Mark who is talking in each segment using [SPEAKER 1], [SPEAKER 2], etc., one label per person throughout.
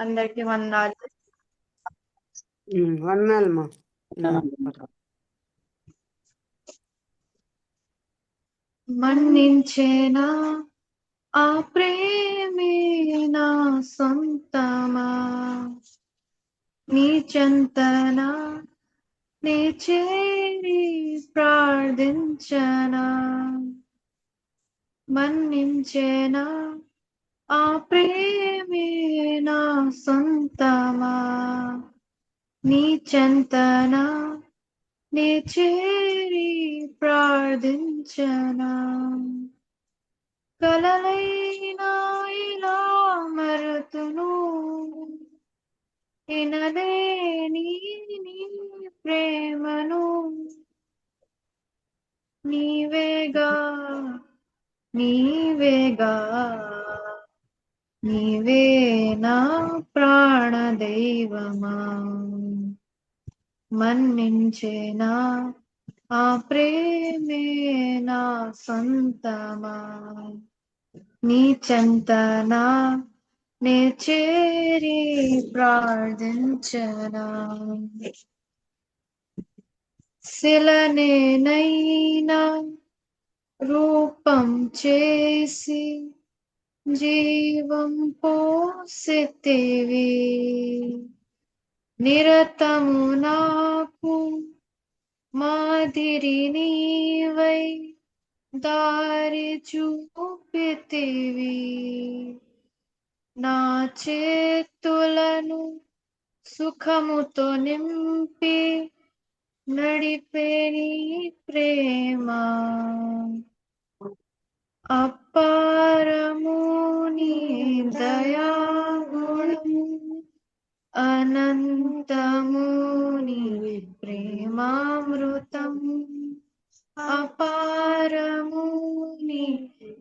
[SPEAKER 1] అందరికి వందనాలు.
[SPEAKER 2] వందనాలమ్మా.
[SPEAKER 1] మన్నించేనా ఆ ప్రేమే నా సొంతమా, నీ చెంతనా నీ చేరి ప్రార్థించనా. మన్నించేనా ఆ ప్రేమే నా సొంతమా, నీ చెంతనా నీ చేరి ప్రార్థించనా. కలలైనా ఇలా మరుతును, ఇనలేని నీ ప్రేమను. నీవేగా నీవేగా నీవే నా ప్రాణ దైవమా. మన్నించేనా ఆ ప్రేమే నా సొంతమా, నీ చెంతనా నే చేరి ప్రార్థించనా. శిలనేనైనా రూపం చేసి జీవం పోసితివి, నిరతము నాకు మాదిరి నీవై దారి చూపితివి. నా చేతులను సుఖముతో నింపి నడిపే నీ ప్రేమ. అపారము నీ దయాగుణము, అనంతము నీ ప్రేమామృతం. అపారము నీ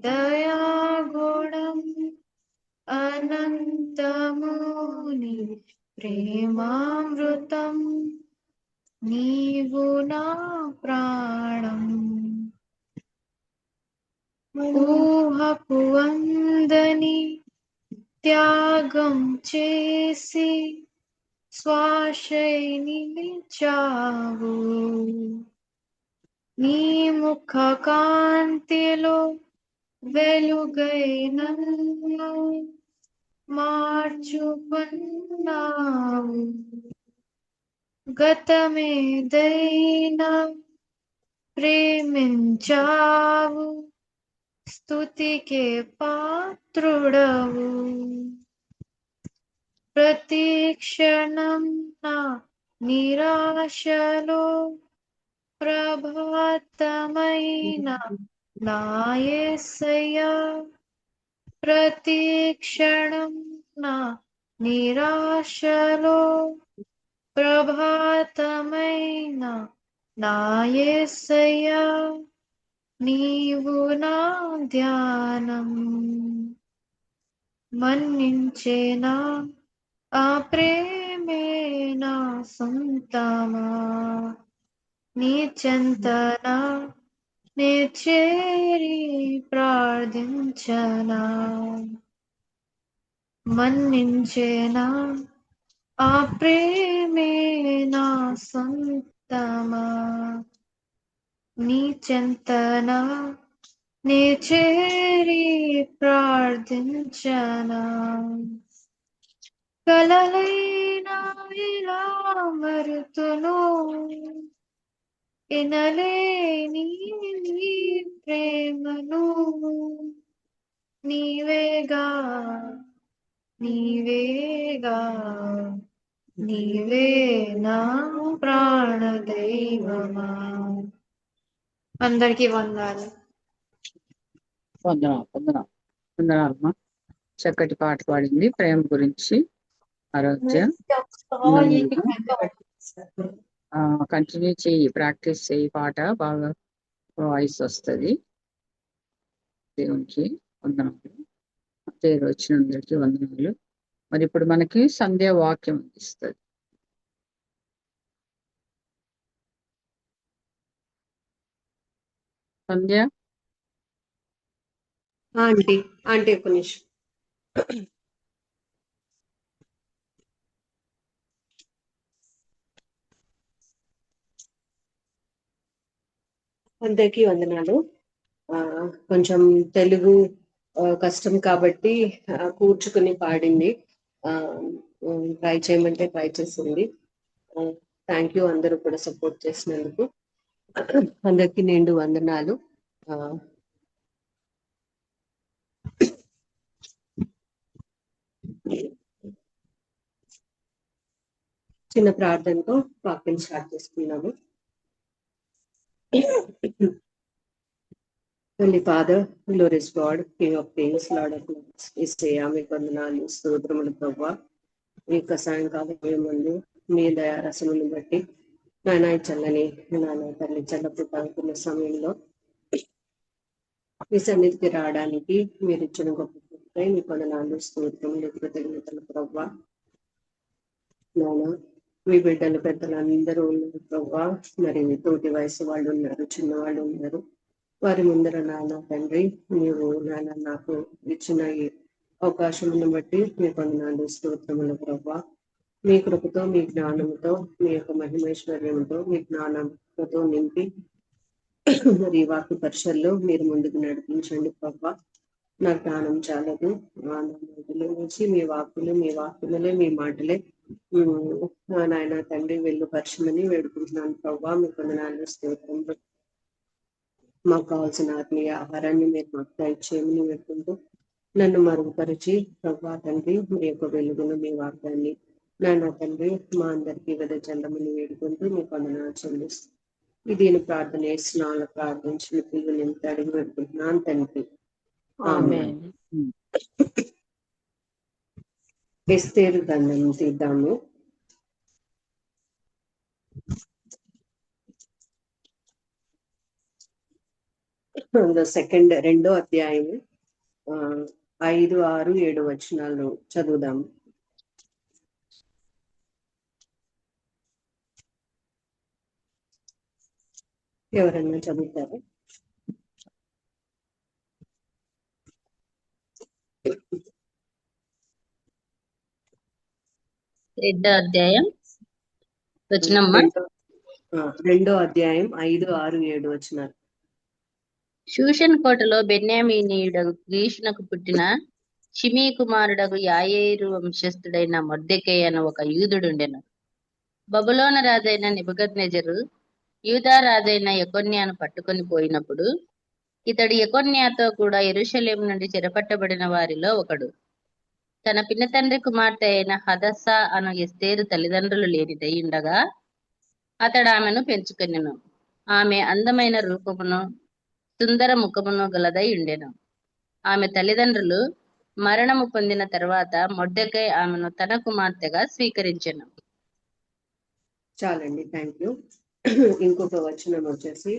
[SPEAKER 1] దయాగుణం, అనంతము నీ ప్రేమామృతం. నీవు నా ప్రాణం, ఊహపు అందని త్యాగం చేసి శ్వాసై నిలిచావు. నీ ముఖ కాంతిలో వెలుగై నన్ను మార్చుకున్నావు. గతమేదైనా ప్రేమించావు, స్తుతికే పాత్రుడవు. ప్రతి క్షణం నా నిరాశలో ప్రభాతమైన నా యేసయ్యా. ప్రతి క్షణం నా నిరాశలో ప్రభాతమైన నా యేసయ్యా. నీవు నా ధ్యానం. మన్నించేనా ఆ ప్రేమే నా సొంతమా, నీ చెంతనా నే చేరి ప్రార్థించనా. మన్నించేనా ఆ ప్రేమే నా సొంతమా, నీ చెంతనా నే చేరి ప్రార్థించనా. కలలైనా ఇలా మరుతును, ఇనలేని నీ ప్రేమను. నీవేగా నీవేగా నీవే నా ప్రాణ దైవమా. అందరికీ వందనాలు.
[SPEAKER 2] వందనాలమ్మా. చక్కటి పాట పాడింది ప్రేమ గురించి. ఆరోగ్య కంటిన్యూ చెయ్యి, ప్రాక్టీస్ చెయ్యి, పాట బాగా వాయిస్ వస్తుంది. దేవునికి వందనాలు. పేరు వచ్చిన అందరికీ వందనాలు. మరి ఇప్పుడు మనకి సంధ్యా వాక్యం ఇస్తుంది. సంధ్య
[SPEAKER 3] ఆంటీ ఆంటీ ఒక నిమిషం. అందరికీ వందనాలు. కొంచెం తెలుగు కష్టం కాబట్టి కూర్చుకుని పాడింది. ట్రై చేయమంటే ట్రై చేసింది. థ్యాంక్ యూ అందరూ కూడా సపోర్ట్ చేసినందుకు. అందరికీ నిండు వందనాలు. చిన్న ప్రార్థనతో వాక్యం స్టార్ట్ చేసుకున్నాము. Holy Father, glorious God, King of Kings, Lord of Lords, యేసయ్యా మీకు వందనాలు, స్తోత్రములు ప్రభువా. ఈ యొక్క సాయంకాలం ముందు మీ దయా రసమును బట్టి నాయన చల్లని నాన్న తల్లి చల్లపు తాగుతున్న సమయంలో మీ సన్నిధికి రావడానికి మీరు ఇచ్చిన గొప్ప మీ వందనాలు, స్తోత్రములు, కృతజ్ఞతలు ప్రభువా. నాన్న మీ బిడ్డలు పెద్దలు అందరూ ఉన్నారు ప్రభువా. మరి తోటి వయసు వాళ్ళు ఉన్నారు, చిన్నవాళ్ళు ఉన్నారు. వారి ముందర నాన్న తండ్రి నీవు నాన్న నాకు ఇచ్చిన ఈ అవకాశమును బట్టి మీ వందనాలు, స్తోత్రములు ప్రభువా. మీ కృపతో మీ జ్ఞానంతో మీ యొక్క మహిమేశ్వర్యంతో మీ జ్ఞానంతో నింపి మరి వాక్య పరిచయలో మీరు ముందుకు నడిపించండి ప్రభువా. నా జ్ఞానం చాలదు, నా మాటల నుంచి మీ వాక్యములే మీ మాటలే నాయన తండ్రి వెలుపరచమని వేడుకుంటున్నాను ప్రభువా. మీ వందనాలు, స్తోత్రములు. మాకు కావాల్సిన ఆత్మీయ ఆహారాన్ని మీరు మాకు దయచేయమని వేడుకుంటూ నన్ను మరుగుపరిచి ప్రభువా తండ్రి మీ యొక్క వెలుగును మీ వాక్యాన్ని నాన్న తండ్రి మా అందరికీ చల్లమని వేడుకుంటూ మీకు వందనాలు చెల్లిస్తాను. దీని ప్రార్థన వేస్తున్నాను, ప్రార్థించిన పిల్లలు ఎంత అడిగి పెడుకుంటున్నాను తండ్రి. ఆమేన్. ఎస్తేరు గ్రంథం తీద్దాము. రెండో అధ్యాయము 5, 6, 7 వచనాలు చదువుదాము. ఎవరన్నా చదువుతారా? రెండో అధ్యాయం 5, 6, 7 వచనాలు.
[SPEAKER 4] షూషన్ కోటలో బెన్యామీనీయుడగు కీషునకు పుట్టిన షిమీ కుమారుడగు యాయేరు వంశస్థుడైన మొర్దెకై అను ఒక యూదుడుండెను. బబులోన రాజైన నెబుకద్నెజరు యూదా రాజైన యెకొన్యాను పట్టుకొని పోయినప్పుడు ఇతడు యెకొన్యాతో కూడా యెరూషలేము నుండి చెరపట్టబడిన వారిలో ఒకడు. తన పినతండ్రి కుమార్తె అయిన హదస్సా అను ఎస్తేరు తల్లిదండ్రులు లేనిదై ఉండగా అతడు ఆమెను పెంచుకొనెను. ఆమె అందమైన రూపమును సుందర ముఖమును గలదై ఉండెను. ఆమె తల్లిదండ్రులు మరణము పొందిన తర్వాత మొర్దెకై ఆమెను తన కుమార్తెగా స్వీకరించెను.
[SPEAKER 3] చాలండి, థ్యాంక్ యూ. ఇంకొక వచనం వచ్చేసి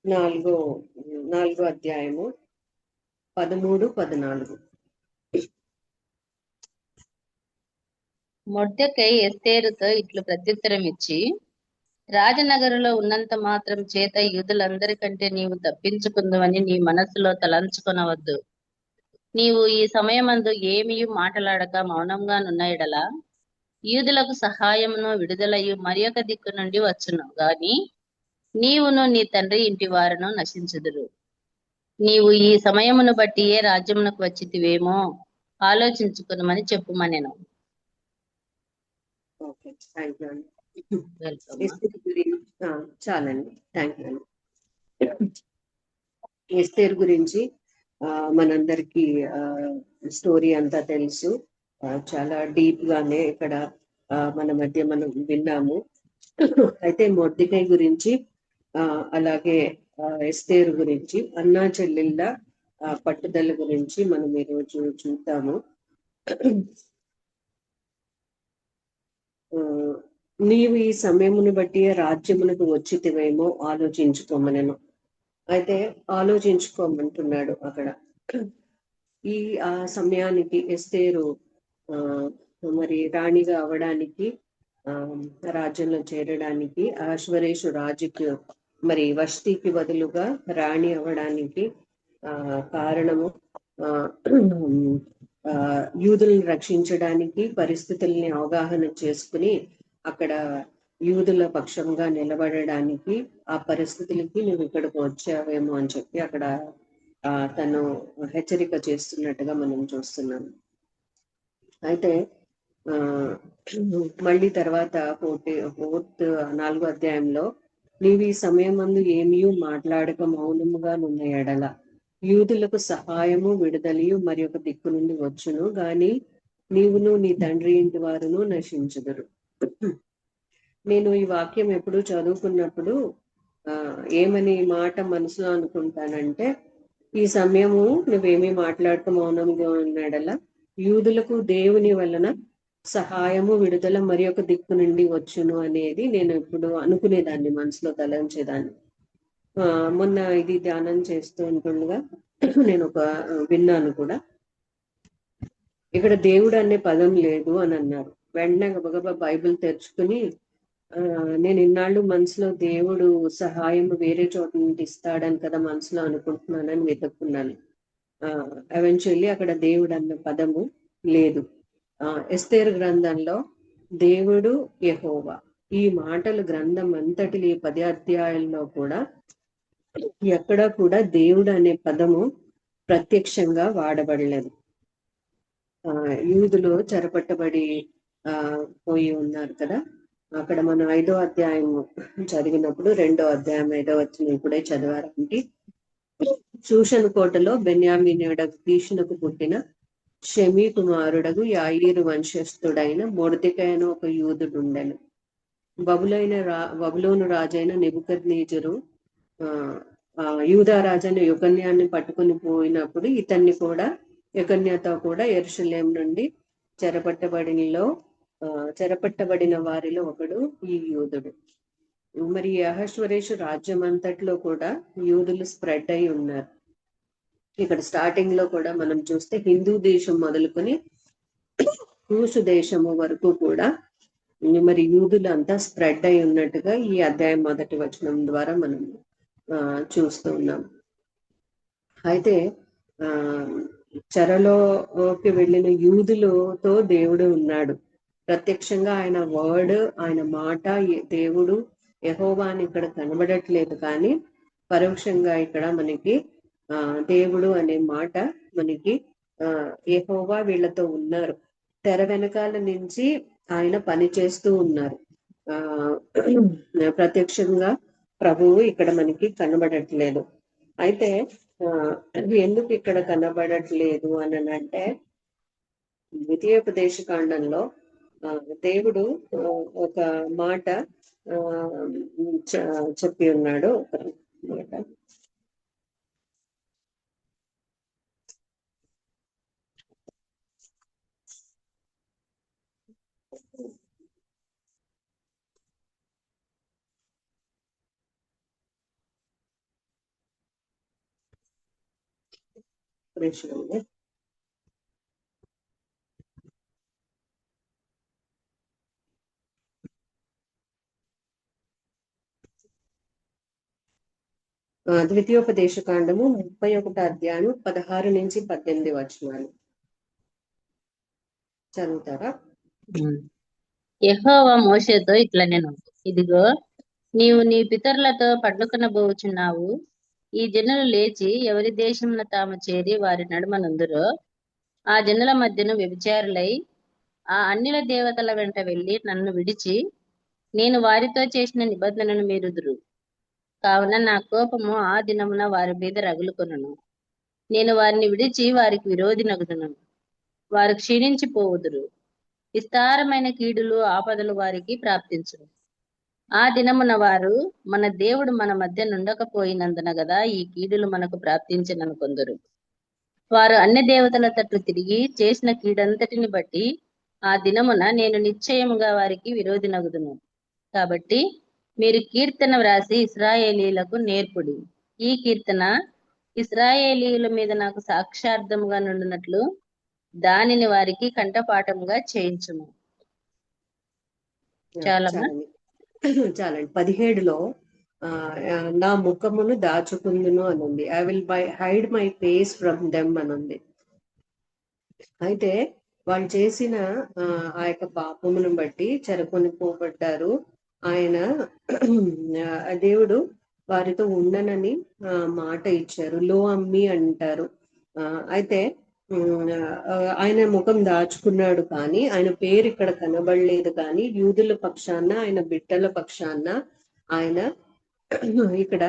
[SPEAKER 3] 4వ అధ్యాయము 13, 14.
[SPEAKER 4] మొర్దెకై ఎస్తేరుతో ఇట్లు ప్రత్యుత్తరం ఇచ్చి, రాజనగరులో ఉన్నంత మాత్రం చేత యూదులందరికంటే నీవు తప్పించుకుందువని నీ మనస్సులో తలంచుకొనవద్దు. నీవు ఈ సమయమందు ఏమీయు మాటలాడక మౌనంగా నున్న ఎడల యూదులకు సహాయమును విడుదలయు మరి ఒక దిక్కు నుండి వచ్చును గాని నీవును నీ తండ్రి ఇంటి వారును నశించుదురు. నీవు ఈ సమయమును బట్టి ఏ రాజ్యమునకు వచ్చితివేమో ఆలోచించుకునమని చెప్పుమనెను.
[SPEAKER 3] ఓకే, థ్యాంక్ యూ అండి.
[SPEAKER 4] వెల్కమ్.
[SPEAKER 3] చాలండి, థ్యాంక్ యూ అండి. ఎస్తేరు గురించి మనందరికీ స్టోరీ అంతా తెలుసు. చాలా డీప్ గానే ఇక్కడ మన మధ్య మనం విన్నాము. అయితే మొర్దెకై గురించి అలాగే ఎస్తేరు గురించి అన్నా చెల్లెళ్ళ పట్టుదల గురించి మనం ఈరోజు చూద్దాము. నీవు ఈ సమయమును బట్టి రాజ్యమునకు వచ్చితివేమో ఆలోచించుకోమనెను. అయితే ఆలోచించుకోమంటున్నాడు అక్కడ. ఈ సమయానికి ఎస్తేరు మరి రాణిగా అవడానికి, రాజ్యంలో చేరడానికి, అహష్వేరోషు రాజుకు మరి వష్టికి బదులుగా రాణి అవడానికి కారణము యూదులను రక్షించడానికి పరిస్థితుల్ని అవగాహన చేసుకుని అక్కడ యూదుల పక్షంగా నిలబడడానికి ఆ పరిస్థితులకి నువ్వు ఇక్కడికి వచ్చావేమో అని చెప్పి అక్కడ తను హెచ్చరిక చేస్తున్నట్టుగా మనం చూస్తున్నాం. అయితే ఆ మళ్ళీ తర్వాత ఫోర్త్ 4వ అధ్యాయంలో నీవు ఈ సమయం మందు ఏమీ మాట్లాడక మౌనముగా నున్న ఎడల యూదులకు సహాయము విడుదలయు మరి ఒక దిక్కు నుండి వచ్చును గాని నీవును నీ తండ్రి ఇంటి వారును నశించుదురు. నేను ఈ వాక్యం ఎప్పుడు చదువుకున్నప్పుడు ఏమని మాట మనసులో అనుకుంటానంటే, ఈ సమయము నువ్వేమీ మాట్లాడక మౌనంగా ఉన్నాడలా యూదులకు దేవుని వలన సహాయము విడుదల మరి ఒక దిక్కు నుండి వచ్చును అనేది నేను ఇప్పుడు అనుకునేదాన్ని, మనసులో తలంచేదాన్ని. మొన్న ఇది ధ్యానం చేస్తూ ఉంటుండగా నేను విన్నాను కూడా, ఇక్కడ దేవుడు అనే పదం లేదు అని అన్నారు. వెంటనే గబగబా బైబిల్ తెరుచుకుని నేను ఇన్నాళ్ళు మనసులో దేవుడు సహాయం వేరే చోట నుండి ఇస్తాడని కదా మనసులో అనుకుంటున్నానని వెతుక్కున్నాను. ఎవెన్చువల్లీ అక్కడ దేవుడు అన్న పదము లేదు. ఎస్తేరు గ్రంథంలో దేవుడు యెహోవా ఈ మాటలు గ్రంథం అంతటి 10 అధ్యాయాల్లో కూడా ఎక్కడా కూడా దేవుడు అనే పదము ప్రత్యక్షంగా వాడబడలేదు. యూదులు చెరపట్టబడి పోయి ఉన్నారు కదా, అక్కడ మనం 5వ అధ్యాయం చదివినప్పుడు 2వ అధ్యాయం 5వ వచనం ఇప్పుడే చదివారంటే, షూషను కోటలో బెన్యామీనీయుడగు కీషునకు పుట్టిన షెమీ కుమారుడగు యాయీరు వంశస్థుడైన మొర్దెకై అను ఒక యూదుడు ఉండెను. బబులోను రాజైన నెబుకద్నెజరు యూదా రాజైన యెకొన్యాన్ని పట్టుకుని పోయినప్పుడు ఇతన్ని కూడా యెకొన్యాతో కూడా యెరూషలేము నుండి చెరపట్టబడిన వారిలో ఒకడు ఈ యూదుడు. మరి అహష్వరేషు రాజ్యం అంతట్లో కూడా యూదులు స్ప్రెడ్ అయి ఉన్నారు. ఇక్కడ స్టార్టింగ్ లో కూడా మనం చూస్తే హిందూ దేశం మొదలుకొని రూసు దేశము వరకు కూడా మరి యూదులు అంతా స్ప్రెడ్ అయి ఉన్నట్టుగా ఈ అధ్యాయం 1వ వచనం ద్వారా మనం చూస్తూ ఉన్నాం. అయితే చెరలోకి వెళ్ళిన యూదులతో దేవుడు ఉన్నాడు. ప్రత్యక్షంగా ఆయన వర్డ్, ఆయన మాట, దేవుడు యెహోవా అని ఇక్కడ కనబడట్లేదు, కానీ పరోక్షంగా ఇక్కడ మనకి దేవుడు అనే మాట మనకి యెహోవా వీళ్ళతో ఉన్నారు. తెర వెనకాల నుంచి ఆయన పని చేస్తూ ఉన్నారు. ప్రత్యక్షంగా ప్రభువు ఇక్కడ మనకి కనబడట్లేదు. అయితే ఎందుకు ఇక్కడ కనబడట్లేదు అని అంటే, ద్వితీయోపదేశ కాండంలో దేవుడు ఒక మాట చెప్పి ఉన్నాడు. ఒక మాట ప్రేక్షకులు ద్వితీయోపదేశ కాండము 31వ అధ్యాయం 16 నుంచి 18 వచనాలు చదువుతారా?
[SPEAKER 4] యెహోవా మోషేతో ఇట్లా నేను, ఇదిగో నీవు నీ పితరులతో పండుకొనబోచున్నావు. ఈ జనులు లేచి ఎవరి దేశమున తాము చేరి వారి నడుమనుందురో ఆ జనుల మధ్యను వ్యభిచారులై ఆ అన్యుల దేవతల వెంట వెళ్లి నన్ను విడిచి నేను వారితో చేసిన నిబంధనను మీరుదురు. కావున నా కోపము ఆ దినమున వారి మీద రగులుకొనును. నేను వారిని విడిచి వారికి విరోధి నగుదును. వారు క్షీణించిపోవుదురు. విస్తారమైన కీడులు ఆపదలు వారికి ప్రాప్తించును. ఆ దినమున వారు మన దేవుడు మన మధ్య నుండకపోయినందున గదా ఈ కీడులు మనకు ప్రాప్తించిననుకొందురు. వారు అన్య దేవతల తట్టు తిరిగి చేసిన కీడంతటిని బట్టి ఆ దినమున నేను నిశ్చయముగా వారికి విరోధి నగుదును. కాబట్టి మీరు కీర్తన వ్రాసి ఇశ్రాయేలీలకు నేర్పుడి. ఈ కీర్తన ఇశ్రాయేలీయుల మీద నాకు సాక్షార్థముగా నుండినట్లు దానిని వారికి కంఠపాఠముగా చేయించుము.
[SPEAKER 3] చాలండి. 17లో నా ముఖమును దాచుకుందును అని ఉంది. I will hide my face from them అని ఉంది. అయితే వాళ్ళు చేసిన ఆ యొక్క పాపమును బట్టి చెరకొని పోబడ్డారు. ఆయన దేవుడు వారితో ఉండనని మాట ఇచ్చారు. లో అమ్మి అంటారు. అయితే ఆయన ముఖం దాచుకున్నాడు, కానీ ఆయన పేరు ఇక్కడ కనబడలేదు. కానీ యూదుల పక్షాన, ఆయన బిడ్డల పక్షాన ఆయన ఇక్కడ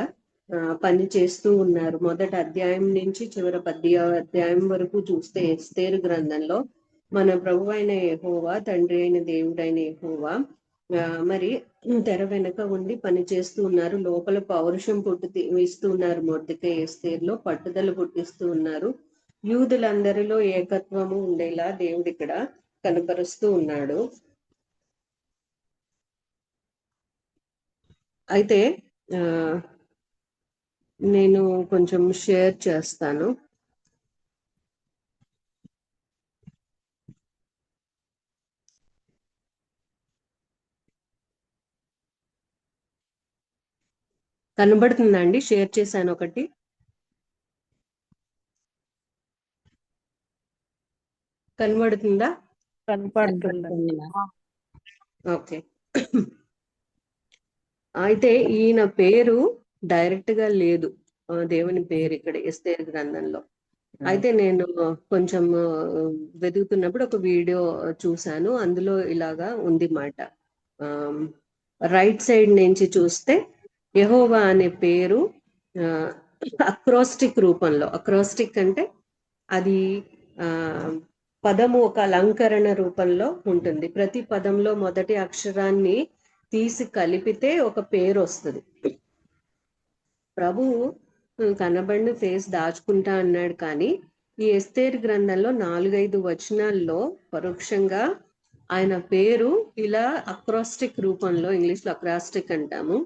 [SPEAKER 3] పని చేస్తూ ఉన్నారు. మొదటి అధ్యాయం నుంచి చివరి 10వ అధ్యాయం వరకు చూస్తే ఎస్తేరు గ్రంథంలో మన ప్రభు అయిన యెహోవా, తండ్రి అయిన దేవుడైన యెహోవా మరి తెర వెనక ఉండి పని చేస్తూ ఉన్నారు. లోపల పౌరుషం ఇస్తూ ఉన్నారు. మొర్దెకై ఎస్తేరులో పట్టుదల పుట్టిస్తూ ఉన్నారు. యూదులందరిలో ఏకత్వము ఉండేలా దేవుడు ఇక్కడ కనపరుస్తూ ఉన్నాడు. అయితే నేను కొంచెం షేర్ చేస్తాను. కనబడుతుందా అండి? షేర్ చేశాను ఒకటి. కనబడుతుందా?
[SPEAKER 1] కనపడుతుంది.
[SPEAKER 3] ఓకే. అయితే ఈయన పేరు డైరెక్ట్ గా లేదు, దేవుని పేరు ఇక్కడ ఎస్తేరు గ్రంథంలో. అయితే నేను కొంచెం వెతుకుతున్నప్పుడు ఒక వీడియో చూశాను. అందులో ఇలాగా ఉంది మాట. రైట్ సైడ్ నుంచి చూస్తే యెహోవా అనే పేరు అక్రోస్టిక్ రూపంలో, అక్రోస్టిక్ అంటే అది పదము ఒక అలంకరణ రూపంలో ఉంటుంది. ప్రతి పదంలో మొదటి అక్షరాన్ని తీసి కలిపితే ఒక పేరు వస్తుంది. ప్రభువు కనబడిన ఫేస్ దాచుకుంటా అన్నాడు, కానీ ఈ ఎస్తేరు గ్రంథంలో 4-5 వచనాల్లో పరోక్షంగా ఆయన పేరు ఇలా అక్రాస్టిక్ రూపంలో, ఇంగ్లీష్ లో అక్రాస్టిక్ అంటాము,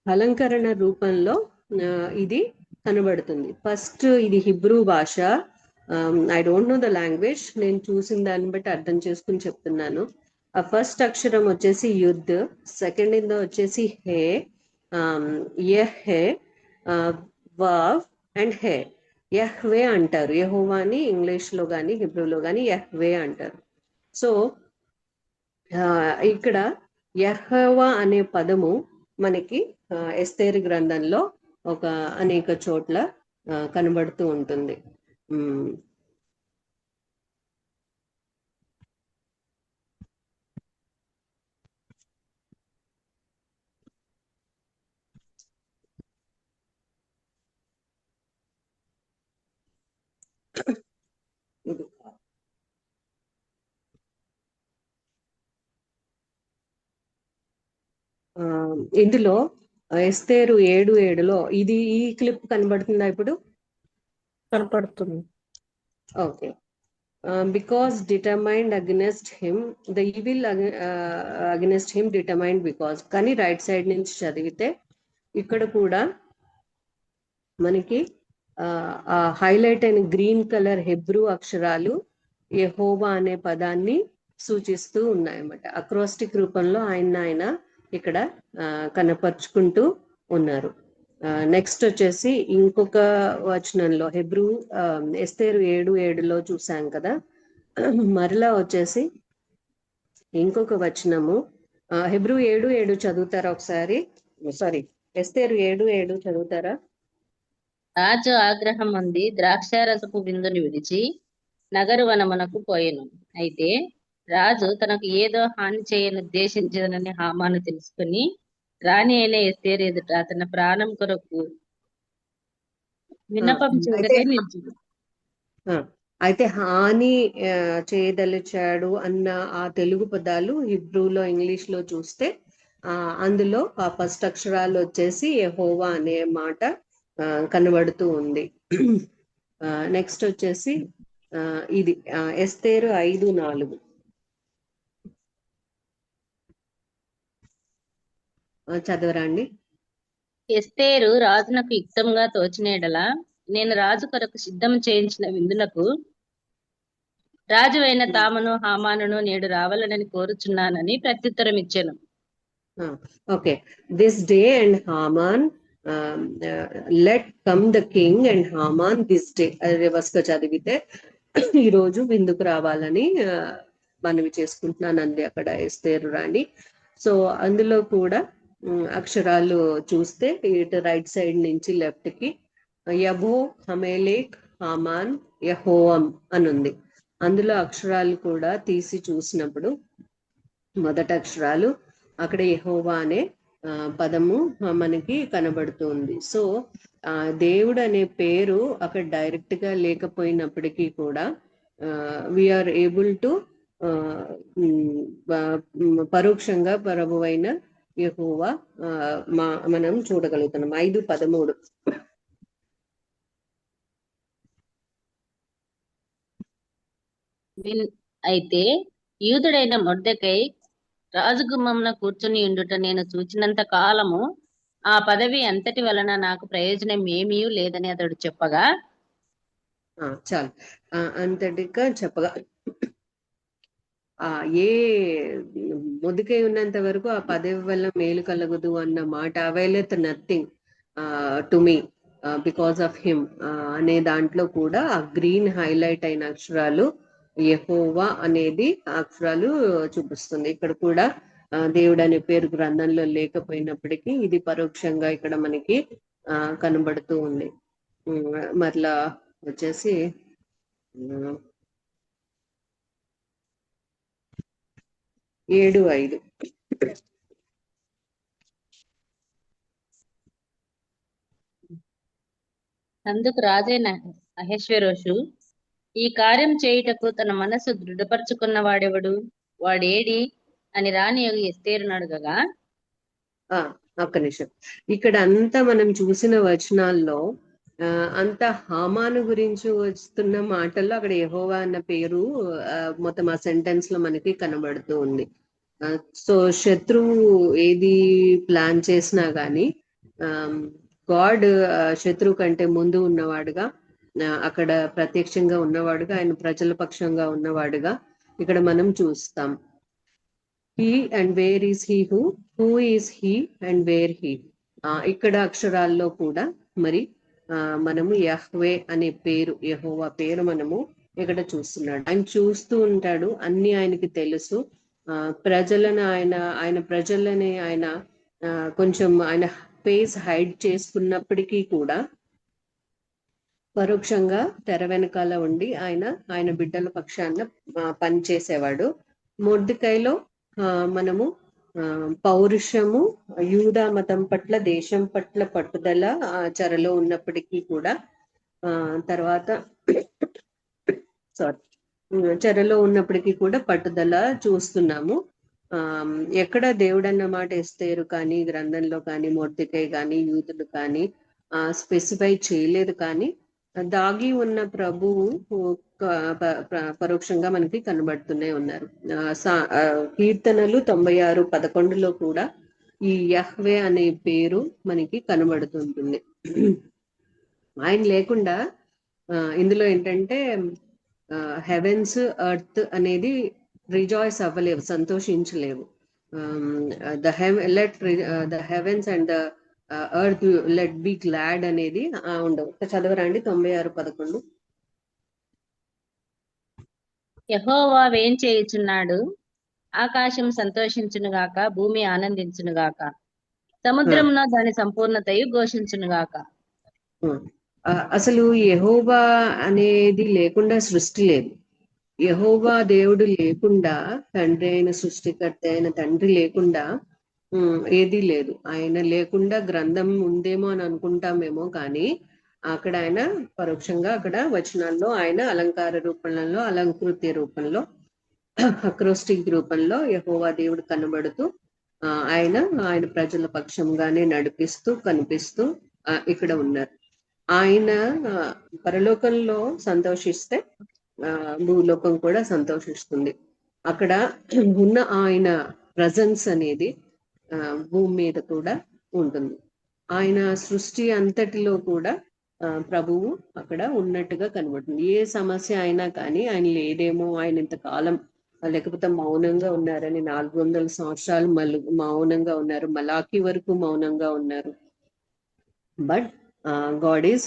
[SPEAKER 3] అలంకరణ రూపంలో ఇది కనబడుతుంది. ఫస్ట్ ఇది హిబ్రూ భాష. I don't know the language. నేను చూసిన దాన్ని బట్టి అర్థం చేసుకుని చెప్తున్నాను. ఆ ఫస్ట్ అక్షరం వచ్చేసి యుద్ధ్, సెకండ్ ఇందో వచ్చేసి హే, యెహే, వావ్ అండ్ హే. యహ్వే అంటారు. యెహోవాని ఇంగ్లీష్ లో కానీ హిబ్రూలో కానీ యహ్వే అంటారు. సో ఇక్కడ యెహోవా అనే పదము మనకి ఎస్తేరు గ్రంథంలో ఒక అనేక చోట్ల కనబడుతూ ఉంటుంది. ఇందులో ఎస్తేరు 7:7లో ఇది ఈ క్లిప్ కనబడుతుందా ఇప్పుడు?
[SPEAKER 1] కనపడుతుంది.
[SPEAKER 3] Okay. Because determined against him, the evil against him determined because. కానీ రైట్ సైడ్ నుంచి చదివితే ఇక్కడ కూడా మనకి హైలైట్ అయిన గ్రీన్ కలర్ హెబ్రూ అక్షరాలు యెహోవా అనే పదాన్ని సూచిస్తూ ఉన్నాయన్నమాట. అక్రోస్టిక్ రూపంలో ఆయన ఇక్కడ కనపరుచుకుంటూ ఉన్నారు. నెక్స్ట్ వచ్చేసి ఇంకొక వచనంలో హెబ్రూ ఎస్తేరు 7:7లో చూసాం కదా. మరలా వచ్చేసి ఇంకొక వచనము హెబ్రూ 7:7 చదువుతారా ఒకసారి? సారీ, ఎస్తేరు 7:7 చదువుతారా?
[SPEAKER 4] రాజు ఆగ్రహం ఉంది, ద్రాక్షారసపు విందుని విడిచి నగరు వనమునకు పోయెను. అయితే రాజు తనకు ఏదో హాని చేయని ఉద్దేశించదనని హామాను తెలుసుకుని రాణి అయిన ఎస్తేరు ఎదుట తన ప్రాణం కొరకు విన్నపం చేయటకై నిలిచింది.
[SPEAKER 3] అయితే హాని చేయదలిచాడు అన్న ఆ తెలుగు పదాలు హిబ్రూలో ఇంగ్లీష్ లో చూస్తే అందులో ఆ ఫస్ట్ అక్షరాలు వచ్చేసి యెహోవా అనే మాట కనబడుతూ ఉంది. నెక్స్ట్ వచ్చేసి ఇది ఎస్తేరు 5:4 చదవరా అండి?
[SPEAKER 4] ఎస్తేరు రాజునకు యుక్తంగా తోచినేడలా నేను రాజు కొరకు సిద్ధం చేయించిన విందులకు రాజువైన తామను హామానును నేడు రావాలనని కోరుచున్నానని ప్రత్యుత్తరం ఇచ్చాను.
[SPEAKER 3] Okay. This day and Haman let come the king and Haman this day. అది రివర్స్ గా చదివితే ఈ రోజు విందుకు రావాలని మనవి చేసుకుంటున్నానండి అక్కడ ఎస్తేరు రాణి. సో అందులో కూడా అక్షరాలు చూస్తే ఇటు రైట్ సైడ్ నుంచి లెఫ్ట్ కి యబో, హమేలేక్, హామాన్, యహోవం అని ఉంది. అందులో అక్షరాలు కూడా తీసి చూసినప్పుడు మొదటి అక్షరాలు అక్కడ యెహోవా అనే పదము మనకి కనబడుతుంది. సో దేవుడు అనే పేరు అక్కడ డైరెక్ట్ గా లేకపోయినప్పటికీ కూడా వీఆర్ ఏబుల్ టు పరోక్షంగా ప్రభువైన యెహోవా మనం చూడగలుగుతున్నాం. 5:13
[SPEAKER 4] అయితే యూదుడైన మొర్దెకై రాజగుమ్మమున కూర్చుని ఉండుట నేను చూచినంత కాలము ఆ పదవి అంతటి వలన నాకు ప్రయోజనం ఏమీ లేదని అతడు చెప్పగా,
[SPEAKER 3] చాలు అంతటిగా చెప్పగా ఏ మొదకై ఉన్నంత వరకు ఆ పదవి వల్ల మేలు కలగదు అన్న మాట availeth nothing to me because of him అనే దాంట్లో కూడా ఆ గ్రీన్ హైలైట్ అయిన అక్షరాలు యెహోవా అనేది అక్షరాలు చూపిస్తుంది. ఇక్కడ కూడా దేవుడు అనే పేరు గ్రంథంలో లేకపోయినప్పటికీ ఇది పరోక్షంగా ఇక్కడ మనకి కనబడుతూ ఉంది. మరలా వచ్చేసి 7:5
[SPEAKER 4] అందుకు రాజైన అహష్వేరోషు, ఈ కార్యం చేయుటకు తన మనసు దృఢపరచుకున్న వాడెవడు, వాడేడి అని రాణి ఎస్తేరును అడగగా,
[SPEAKER 3] ఒక్క నిమిషం, ఇక్కడ అంతా మనం చూసిన వచనాల్లో అంత హామాను గురించి వస్తున్న మాటల్లో అక్కడ యెహోవా అన్న పేరు మొత్తం ఆ సెంటెన్స్ లో మనకి కనబడుతూ ఉంది. సో శత్రువు ఏది ప్లాన్ చేసినా గాని గాడ్ శత్రువు కంటే ముందు ఉన్నవాడుగా, అక్కడ ప్రత్యక్షంగా ఉన్నవాడుగా, ఆయన ప్రజల పక్షంగా ఉన్నవాడుగా ఇక్కడ మనం చూస్తాం. He and where is he, who is he and where he. ఇక్కడ అక్షరాల్లో కూడా మరి మనము యహ్వే అనే పేరు, యెహోవా పేరు మనము ఇక్కడ చూస్తున్నాడు. ఆయన చూస్తూ ఉంటాడు, అన్ని ఆయనకి తెలుసు. ప్రజలను ఆయన ప్రజలని ఆయన కొంచెం ఆయన ఫేస్ హైడ్ చేసుకున్నప్పటికీ కూడా పరోక్షంగా తెర వెనకాల ఉండి ఆయన బిడ్డల పక్షాన పనిచేసేవాడు. మొర్దెకైలో మనము పౌరుషము, యూదా మతం పట్ల, దేశం పట్ల పట్టుదల చెరలో ఉన్నప్పటికీ కూడా తర్వాత చెరలో ఉన్నప్పటికీ కూడా పట్టుదల చూస్తున్నాము. ఎక్కడ దేవుడు అన్న మాట ఎస్తేరు కానీ, గ్రంథంలో కానీ, మొర్దెకై కానీ, యూదులు కానీ స్పెసిఫై చేయలేదు. కానీ దాగి ఉన్న ప్రభువు పరోక్షంగా మనకి కనబడుతూనే ఉన్నారు. కీర్తనలు 96:11 కూడా ఈ యహ్వే అనే పేరు మనకి కనబడుతుంటుంది. ఆయన లేకుండా ఇందులో ఏంటంటే హెవెన్స్, ఎర్త్ అనేది రిజాయిస్ అవ్వలేవు, సంతోషించలేవు. The heavens and the earth let be glad అనేది ఉండవు. చదవరండి 96:11.
[SPEAKER 4] యెహోవా వేం చేయుచున్నాడు, ఆకాశం సంతోషించునుగాక, భూమి ఆనందించునుగాక, సముద్రమున దాని సంపూర్ణతయు ఘోషించునుగాక.
[SPEAKER 3] అసలు యెహోవా అనేది లేకుండా సృష్టి లేదు. యెహోవా దేవుడు లేకుండా, తండ్రి అయిన సృష్టికర్త అయిన తండ్రి లేకుండా ఏదీ లేదు. ఆయన లేకుండా గ్రంథం ఉందేమో అని అనుకుంటామేమో, కానీ అక్కడ ఆయన పరోక్షంగా అక్కడ వచనాల్లో ఆయన అలంకార రూపంలో, అలంకృతి రూపంలో, అక్రోస్టిక్ రూపంలో యెహోవా దేవుడు కనబడుతూ ఆయన ప్రజల పక్షంగానే నడిపిస్తూ కనిపిస్తూ ఇక్కడ ఉన్నారు. ఆయన పరలోకంలో సంతోషిస్తే భూలోకం కూడా సంతోషిస్తుంది. అక్కడ ఉన్న ఆయన ప్రజెన్స్ అనేది భూమి మీద కూడా ఉంటుంది. ఆయన సృష్టి అంతటిలో కూడా ప్రభువు అక్కడ ఉన్నట్టుగా కనబడుతుంది. ఏ సమస్య అయినా కానీ ఆయన లేదేమో, ఆయన ఇంతకాలం లేకపోతే మౌనంగా ఉన్నారని 400 సంవత్సరాలు మౌనంగా ఉన్నారు, మలాకి వరకు మౌనంగా ఉన్నారు. But God is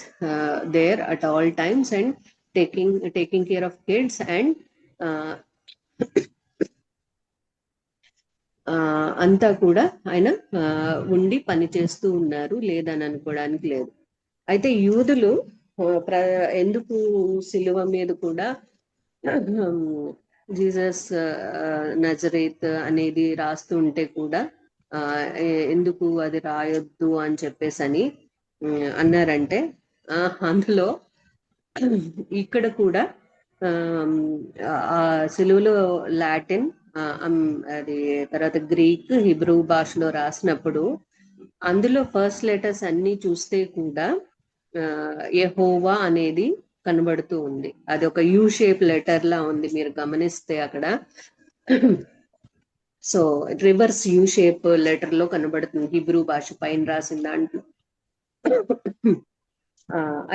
[SPEAKER 3] there at all times and taking care of kids and అంతా కూడా ఆయన ఉండి పని చేస్తూ ఉన్నారు, లేదని అనుకోవడానికి లేదు. అయితే యూదులు ఎందుకు సిలువ మీద కూడా జీసస్ నజరేత్ అనేది రాస్తూ ఉంటే కూడా ఎందుకు అది రాయొద్దు అని చెప్పేసి అని అన్నారంటే అందులో ఇక్కడ కూడా ఆ సిలువలో లాటిన్ అది తర్వాత గ్రీక్ హిబ్రూ భాషలో రాసినప్పుడు అందులో ఫస్ట్ లెటర్స్ అన్ని చూస్తే కూడా యెహోవా అనేది కనబడుతూ ఉంది. అది ఒక యూ షేప్ లెటర్ లా ఉంది, మీరు గమనిస్తే అక్కడ. So reverse U shape letter లో కనబడుతుంది హిబ్రూ భాష పైన రాసిన దాంట్లో.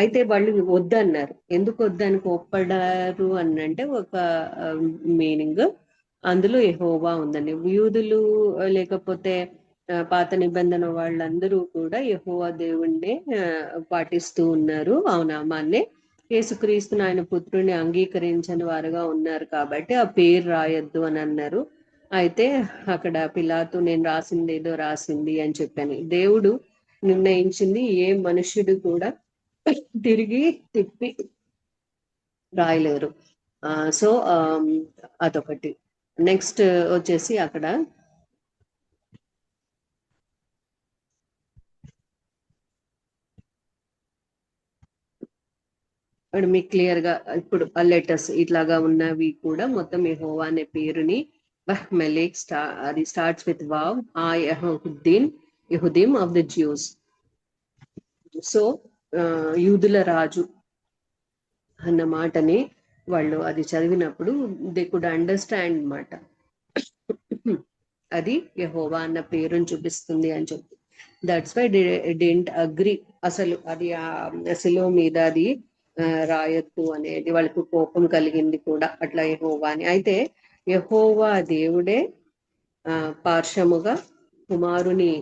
[SPEAKER 3] అయితే వాళ్ళు వద్దన్నారు. ఎందుకు వద్దని కోప్పడారు అని అంటే ఒక మీనింగ్ అందులో యెహోవా ఉందని. యూదులు లేకపోతే పాత నిబంధన వాళ్ళందరూ కూడా యెహోవా దేవుణ్ణే పాటిస్తూ ఉన్నారు, ఆ నామాన్నే. యేసుక్రీస్తుని ఆయన పుత్రుని అంగీకరించని వారుగా ఉన్నారు కాబట్టి ఆ పేరు రాయొద్దు అని అన్నారు. అయితే అక్కడ పిలాతు నేను రాసింది ఏదో రాసింది అని చెప్పాను. దేవుడు నిర్ణయించింది ఏ మనుష్యుడు కూడా తిరిగి తిప్పి రాయలేరు. సో అదొకటి. నెక్స్ట్ వచ్చేసి అక్కడ మీకు క్లియర్ గా ఇప్పుడు లెటర్స్ ఇట్లాగా ఉన్నవి కూడా మొత్తం యెహోవా అనే పేరుని మెలేక్ అది స్టార్ట్స్ విత్ వావ్ ఆ యెహూదీం ఆఫ్ ద జ్యూస్. సో యూదుల రాజు అన్న మాటని వాళ్ళు అది చదివినప్పుడు దే కుడ్ అండర్స్టాండ్ అన్నమాట. అది యెహోవా అన్న పేరుని చూపిస్తుంది అని చెప్పి. That's why didn't agree. అసలు అది సిలువ మీద అది రాయొద్దు అనేది వాళ్ళకు కోపం కలిగింది కూడా అట్లా యెహోవా అని. అయితే యెహోవా దేవుడే పార్శ్వముగా కుమారుని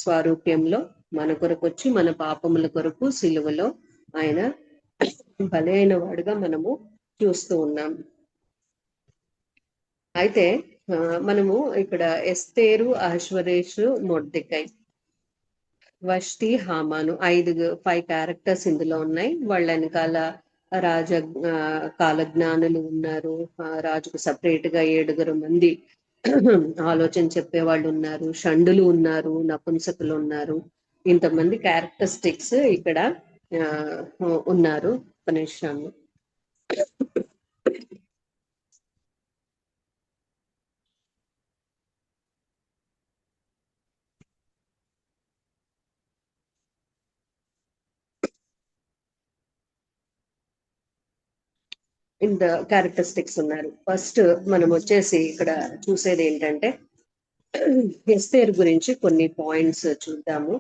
[SPEAKER 3] స్వారూప్యంలో మన కొరకు వచ్చి మన పాపముల కొరకు సిలువలో ఆయన బలైన వాడుగా మనము చూస్తూ ఉన్నాం. అయితే మనము ఇక్కడ ఎస్తేరు, అహష్వరేషు, మొర్దెకై, వష్టి, హామాను 5 క్యారెక్టర్స్ ఇందులో ఉన్నాయి. వాళ్ళ వెనకాల కాలజ్ఞానులు ఉన్నారు, రాజుకు సపరేట్ గా 7 మంది ఆలోచన చెప్పే వాళ్ళు ఉన్నారు, షండులు ఉన్నారు, నపుంసకులు ఉన్నారు. ఇంతమంది క్యారెక్టరిస్టిక్స్ ఇక్కడ ఉన్నారు. ఉపనిషాన్ని ఇంత క్యారెక్టరిస్టిక్స్ ఉన్నారు. ఫస్ట్ మనం వచ్చేసి ఇక్కడ చూసేది ఏంటంటే ఎస్తేరు గురించి కొన్ని పాయింట్స్ చూద్దాము.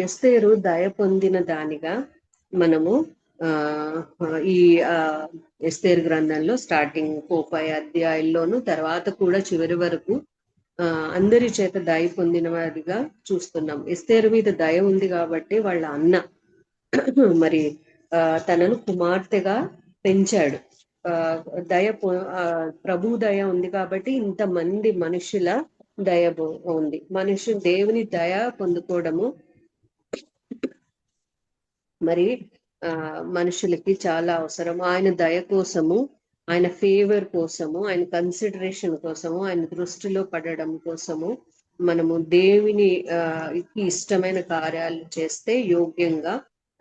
[SPEAKER 3] ఎస్తేరు దయ పొందిన దానిగా మనము ఈ ఎస్తేరు గ్రంథంలో స్టార్టింగ్ 4-5 అధ్యాయుల్లోనూ తర్వాత కూడా చివరి వరకు అందరి చేత దయ పొందిన వారిగా చూస్తున్నాం. ఎస్తేరు మీద దయ ఉంది కాబట్టి వాళ్ళ అన్న మరి తనను కుమార్తెగా పెంచాడు. ప్రభు దయ ఉంది కాబట్టి ఇంతమంది మనుషుల దయ ఉంది. దేవుని దయ పొందుకోవడము మరి మనుషులకి చాలా అవసరం. ఆయన దయ కోసము, ఆయన ఫేవర్ కోసము, ఆయన కన్సిడరేషన్ కోసము, ఆయన దృష్టిలో పడడం కోసము మనము దేవుని ఇష్టమైన కార్యాలు చేస్తే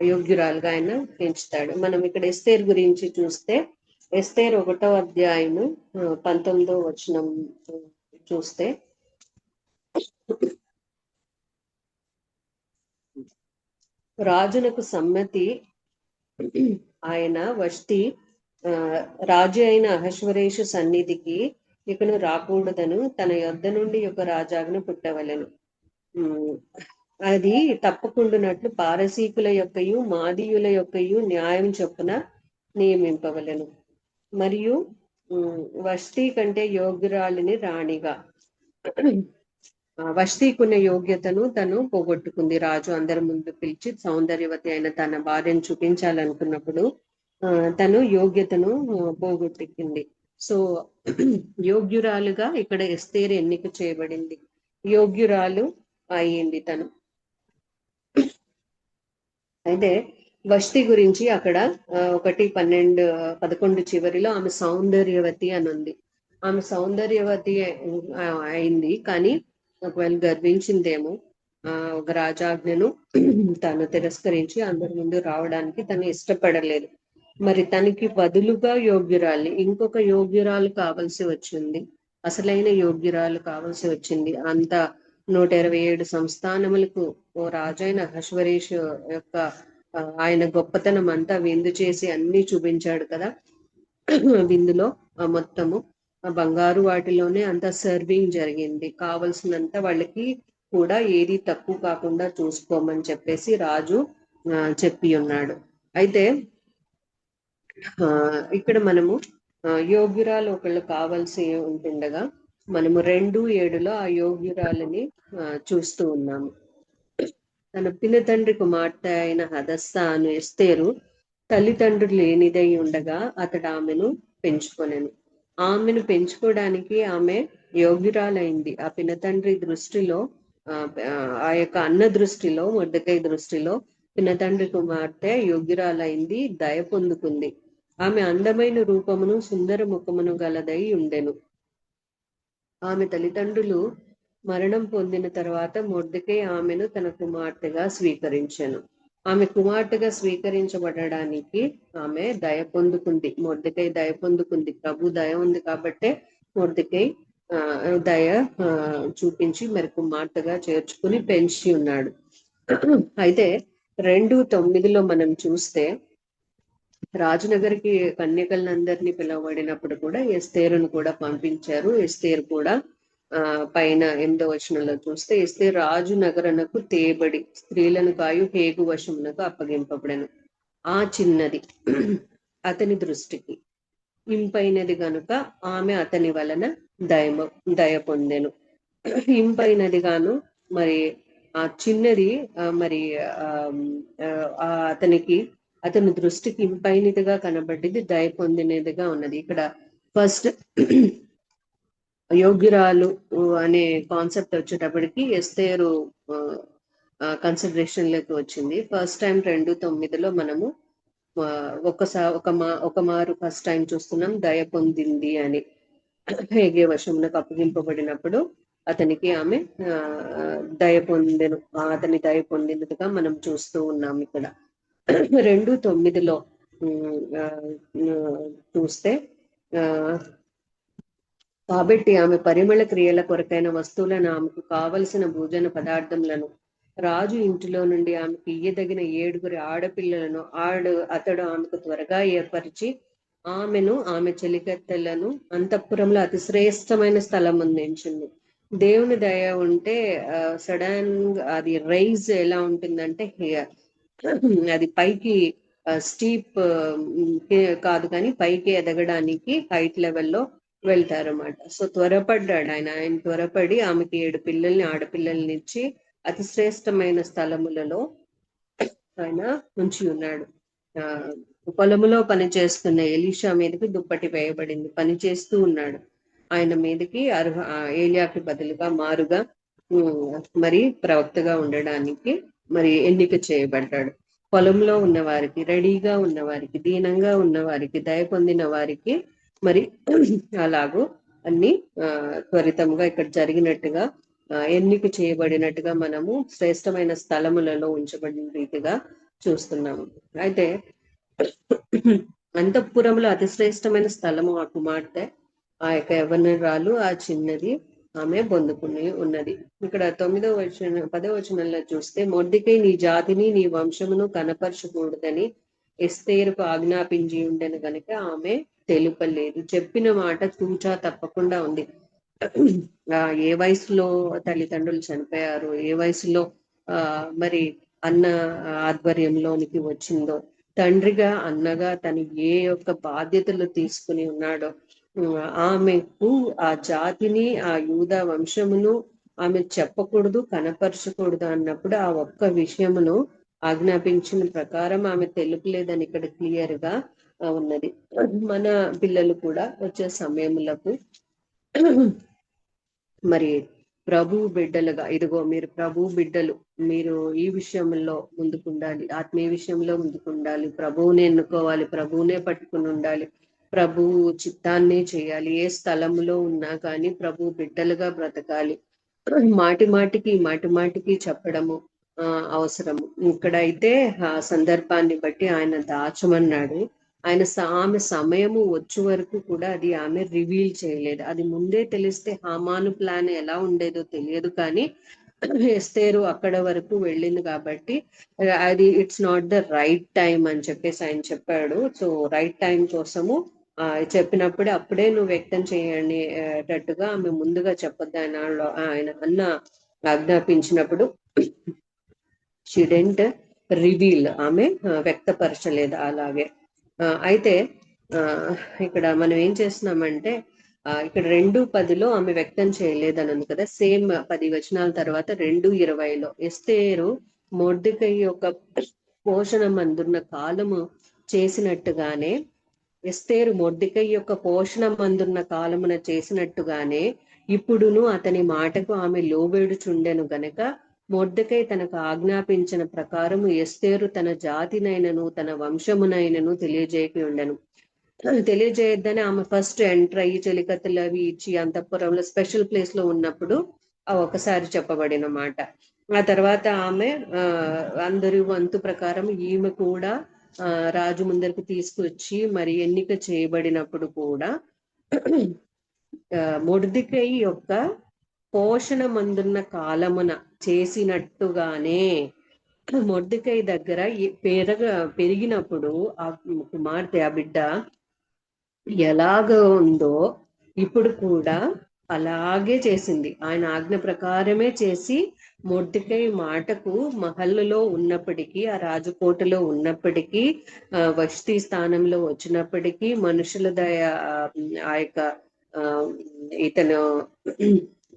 [SPEAKER 3] యోగ్యురాలుగా ఆయన పెంచుతాడు. మనం ఇక్కడ ఎస్తేరు గురించి చూస్తే ఎస్తేరు 1వ అధ్యాయము 19వ వచనం చూస్తే రాజునకు సమ్మతి ఆయన వష్టి రాజు అయిన అహష్వరేషు సన్నిధికి ఇకను రాకూడదను, తన యొద్ద నుండి ఒక రాజాజ్ఞ పుట్టవలెను. అది తప్పకుండానట్లు పారసీకుల యొక్కయు మాదీయుల యొక్కయు న్యాయం చొప్పున నియమింపవలెను. మరియు వష్టి కంటే యోగ్యురాలిని రాణిగా. వష్టికున్న యోగ్యతను తను పోగొట్టుకుంది. రాజు అందరి ముందు పిలిచి సౌందర్యవతి అయిన తన భార్యను చూపించాలనుకున్నప్పుడు తను యోగ్యతను పోగొట్టుకుంది. సో యోగ్యురాలుగా ఇక్కడ ఎస్తేరు ఎన్నిక చేయబడింది, యోగ్యురాలు అయ్యింది తను. అయితే వష్టి గురించి అక్కడ 1:11 చివరిలో ఆమె సౌందర్యవతి అని ఉంది. ఆమె సౌందర్యవతి అయింది, కానీ ఒకవేళ గర్వించిందేమో, ఒక రాజాజ్ఞను తను తిరస్కరించి అందరి ముందు రావడానికి తను ఇష్టపడలేదు. మరి తనకి బదులుగా ఇంకొక యోగ్యురాలు కావలసి వచ్చింది, అసలైన యోగ్యురాలు కావలసి వచ్చింది. అంత 127 సంస్థానములకు ఓ రాజైన అహష్వరేషు యొక్క ఆయన గొప్పతనం అంతా విందు చేసి అన్ని చూపించాడు కదా. విందులో మొత్తము బంగారు వాటిలోనే అంతా సర్వింగ్ జరిగింది, కావలసినంత వాళ్ళకి కూడా ఏది తక్కువ కాకుండా చూసుకోమని చెప్పేసి రాజు చెప్పి ఉన్నాడు. అయితే ఇక్కడ మనము యోగ్యురాలు ఒకళ్ళు కావాల్సి ఉంటుండగా మనము 2:7 ఆ యోగ్యురాలని చూస్తూ ఉన్నాము. తన పినతండ్రి కుమార్తె అయిన హదస్స అను ఎస్తేరు తల్లిదండ్రులు లేనిదై ఉండగా అతడు ఆమెను పెంచుకొనెను. ఆమెను పెంచుకోవడానికి ఆమె యోగ్యురాలైంది. ఆ పినతండ్రి దృష్టిలో, ఆ యొక్క అన్న దృష్టిలో, మొర్దెకై దృష్టిలో పినతండ్రి కుమార్తె యోగ్యురాలైంది, దయ పొందుకుంది. ఆమె అందమైన రూపమును సుందర ముఖమును గలదై ఉండెను. ఆమె తల్లిదండ్రులు మరణం పొందిన తర్వాత మొర్దెకై ఆమెను తన కుమార్తెగా స్వీకరించెను. ఆమె కుమార్తెగా స్వీకరించబడడానికి ఆమె దయ పొందుకుంది, మొర్దెకై దయ పొందుకుంది. ప్రభు దయ ఉంది కాబట్టే మొర్దెకై దయ చూపించి మరి కుమార్తెగా చేర్చుకుని పెంచి ఉన్నాడు. అయితే 2:9 మనం చూస్తే రాజునగర్కి కన్యకలందరినీ పిలువబడినప్పుడు కూడా ఎస్తేరును కూడా పంపించారు. ఎస్తేరు కూడా పైన 8వ వచనంలో చూస్తే, ఎస్తేరు రాజు నగరనకు తేబడి స్త్రీలను కాయు హేగు వశమునకు అప్పగింపబడెను. ఆ చిన్నది అతని దృష్టికి ఇంపైనది గనుక ఆమె అతని వలన దయ పొందెను. ఇంపైనది గాను మరి ఆ చిన్నది మరి అతని దృష్టికి ఇంపైనదిగా కనబడ్డది, దయ పొందినదిగా ఉన్నది. ఇక్కడ ఫస్ట్ యోగ్యురాలు అనే కాన్సెప్ట్ వచ్చేటప్పటికి ఎస్తేరు కన్సిడరేషన్ లోకి వచ్చింది. ఫస్ట్ టైం 2:9 మనము ఒక మారు ఫస్ట్ టైం చూస్తున్నాం దయ పొందింది అని. హేగే వశమునకు అప్పగింపబడినప్పుడు అతనికి ఆమె దయ పొందెను, అతని దయ పొందినట్టుగా మనం చూస్తూ ఉన్నాం. ఇక్కడ 2:9 చూస్తే కాబట్టి ఆమె పరిమళ క్రియల కొరకైన వస్తువులను, ఆమెకు కావలసిన భోజన పదార్థములను రాజు ఇంటిలో నుండి ఆమెకు ఇయ్యదగిన 7 ఆడపిల్లలను అతడు ఆమెకు త్వరగా ఏర్పరిచి ఆమెను ఆమె చెలికత్తెలను అంతఃపురంలో అతి శ్రేష్టమైన స్థలం అందించింది. దేవుని దయ ఉంటే సడన్ అది రైజ్ ఎలా ఉంటుందంటే అది పైకి స్టీప్ కాదు, కానీ పైకి ఎదగడానికి హైట్ లెవెల్లో వెళ్తారన్నమాట. సో త్వరపడ్డాడు ఆయన త్వరపడి ఆమెకి 7 ఆడపిల్లల్ని ఇచ్చి అతి శ్రేష్టమైన స్థలములలో ఆయన ఉంచి ఉన్నాడు. పొలములో పని చేస్తున్న ఎలీషా మీదకి దుప్పటి వేయబడింది, పని చేస్తూ ఉన్నాడు. ఆయన మీదకి ఏలియాకి బదులుగా మారుగా మరి ప్రవక్తగా ఉండడానికి మరి ఎన్నిక చేయబడ్డాడు. పొలంలో ఉన్న వారికి, రెడీగా ఉన్న వారికి, దీనంగా ఉన్న వారికి, దయ పొందిన వారికి మరి అలాగూ అన్ని త్వరితంగా ఇక్కడ జరిగినట్టుగా ఎన్నిక చేయబడినట్టుగా మనము శ్రేష్టమైన స్థలములలో ఉంచబడిన రీతిగా చూస్తున్నాము. అయితే అంతఃపురంలో అతి శ్రేష్టమైన స్థలము ఆ కుమార్తె, ఆ యొక్క యవ్వనరాలు, ఆ చిన్నది ఆమె పొందుకుని ఉన్నది. ఇక్కడ 10వ వచనంలో చూస్తే, మొర్దెకై నీ జాతిని నీ వంశమును కనపరచకూడదని ఎస్తేరుకు ఆజ్ఞాపించి ఉండెను గనుక ఆమె తెలుపలేదు. చెప్పిన మాట తూచా తప్పకుండా ఉంది. ఏ వయసులో తల్లిదండ్రులు చనిపోయారు, ఏ వయసులో మరి అన్న ఆధ్వర్యంలోనికి వచ్చిందో, తండ్రిగా అన్నగా తను ఏ యొక్క బాధ్యతలు తీసుకుని ఉన్నాడో, ఆమెకు ఆ జాతిని, ఆ యూదా వంశమును ఆమె చెప్పకూడదు, కనపరచకూడదు అన్నప్పుడు ఆ ఒక్క విషయమును ఆజ్ఞాపించిన ప్రకారం ఆమె తెలుపలేదని ఇక్కడ క్లియర్ గా ఉన్నది. మన పిల్లలు కూడా వచ్చే సమయములకు మరి ప్రభు బిడ్డలుగా, ఇదిగో మీరు ప్రభు బిడ్డలు, మీరు ఈ విషయంలో ముందుకుండాలి, ఆత్మీయ విషయంలో ముందుకుండాలి, ప్రభువునే ఎన్నుకోవాలి, ప్రభువునే పట్టుకుని ఉండాలి, ప్రభు చిత్తాన్ని చేయాలి, ఏ స్థలములో ఉన్నా కానీ ప్రభు బిడ్డలుగా బ్రతకాలి. మాటి మాటికి చెప్పడము అవసరము. ఇక్కడైతే ఆ సందర్భాన్ని బట్టి ఆయన దాచమన్నాడు. ఆమె సమయము వచ్చే వరకు కూడా అది ఆమె రివీల్ చేయలేదు. అది ముందే తెలిస్తే హామాను ప్లాన్ ఎలా ఉండేదో తెలియదు, కానీ ఎస్తేరు అక్కడ వరకు వెళ్ళింది కాబట్టి అది it's not the right time అని చెప్పేసి ఆయన చెప్పాడు. సో రైట్ టైం కోసము చెప్పినప్పుడే అప్పుడే నువ్వు వ్యక్తం చేయటట్టుగా ఆమె ముందుగా చెప్పొద్దు ఆయన అన్న ఆజ్ఞాపించినప్పుడు షీ డెంట్ రివీల్, ఆమె వ్యక్తపరచలేదు అలాగే. అయితే ఇక్కడ మనం ఏం చేస్తున్నామంటే ఇక్కడ 2:10 ఆమె వ్యక్తం చేయలేదని ఉంది కదా, సేమ్ 10 వచనాల తర్వాత 2:20 ఎస్తేరు మొర్దెకై యొక్క పోషణ మందున్న కాలము చేసినట్టుగానే, ఎస్తేరు మొర్దెకై యొక్క పోషణ మందున్న కాలమున చేసినట్టుగానే ఇప్పుడును అతని మాటకు ఆమె లోబెడుచుండెను గనక మొర్దెకై తనకు ఆజ్ఞాపించిన ప్రకారము ఎస్తేరు తన జాతినైనను తన వంశమునైనను తెలియజేయకి ఉండెను. తెలియజేయద్దని ఆమె ఫస్ట్ ఎంటర్ అయ్యి చెలికత్తెలు అవి ఇచ్చి అంతఃపురంలో స్పెషల్ ప్లేస్ లో ఉన్నప్పుడు ఒకసారి చెప్పబడిన మాట. ఆ తర్వాత ఆమె అందరి వంతు ప్రకారం ఈమె కూడా రాజు ముందరికి తీసుకొచ్చి మరి ఎన్నిక చేయబడినప్పుడు కూడా మొర్దెకై యొక్క పోషణ మందున్న కాలమున చేసినట్టుగానే మొర్దెకై దగ్గర పెరిగినప్పుడు ఆ కుమార్తె, ఆ బిడ్డ ఎలాగ ఉందో ఇప్పుడు కూడా అలాగే చేసింది. ఆయన ఆజ్ఞ ప్రకారమే చేసి మొర్దెకై మాటకు మహల్లులో ఉన్నప్పటికీ, ఆ రాజకోటలో ఉన్నప్పటికీ, వష్తి స్థానంలో వచ్చినప్పటికీ, మనుషుల ఆ యొక్క ఇతను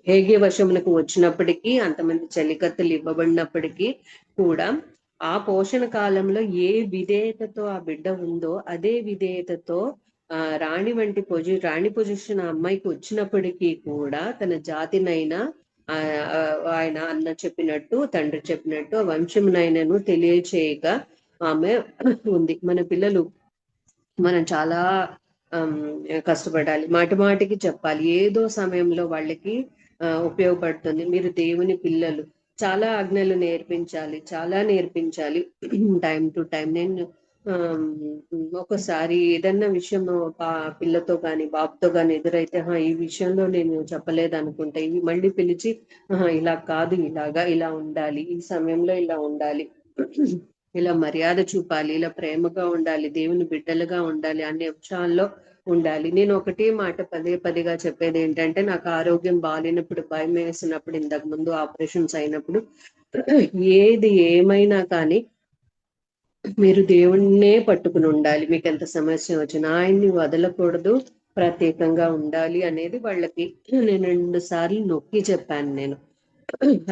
[SPEAKER 3] హేగే వశమునకు వచ్చినప్పటికీ, అంతమంది చెలికత్తెలు ఇవ్వబడినప్పటికీ కూడా ఆ పోషణ కాలంలో ఏ విధేయతతో ఆ బిడ్డ ఉందో అదే విధేయతతో రాణి వంటి రాణి పొజిషన్ ఆ అమ్మాయికి వచ్చినప్పటికీ కూడా తన జాతినైనా ఆయన అన్న చెప్పినట్టు, తండ్రి చెప్పినట్టు వంశమునైనను తెలియచేయక ఆమె ఉంది. మన పిల్లలు మనం చాలా కష్టపడాలి, మాటికి చెప్పాలి, ఏదో సమయంలో వాళ్ళకి ఉపయోగపడుతుంది. మీరు దేవుని పిల్లలు, చాలా ఆజ్ఞలు నేర్పించాలి, చాలా నేర్పించాలి టైం టు టైం. నేను ఒకసారి ఏదన్నా విషయం పిల్లతో కానీ బాబుతో కానీ ఎదురైతే ఈ విషయంలో నేను చెప్పలేదు అనుకుంటా, ఇవి మళ్ళీ పిలిచి ఇలా కాదు, ఇలా ఉండాలి, ఈ సమయంలో ఇలా ఉండాలి, ఇలా మర్యాద చూపాలి, ఇలా ప్రేమగా ఉండాలి, దేవుని బిడ్డలుగా ఉండాలి అనే అంశాల్లో ఉండాలి. నేను ఒకటే మాట పదే చెప్పేది ఏంటంటే, నాకు ఆరోగ్యం బాగాలేనప్పుడు, భయం వేసినప్పుడు, ఇంతకు ముందు ఆపరేషన్స్ అయినప్పుడు, ఏది ఏమైనా కానీ మీరు దేవుణ్ణే పట్టుకుని ఉండాలి. మీకు ఎంత సమస్య వచ్చినా ఆయన్ని వదలకూడదు, ప్రత్యేకంగా ఉండాలి అనేది వాళ్ళకి నేను 2 సార్లు నొక్కి చెప్పాను నేను.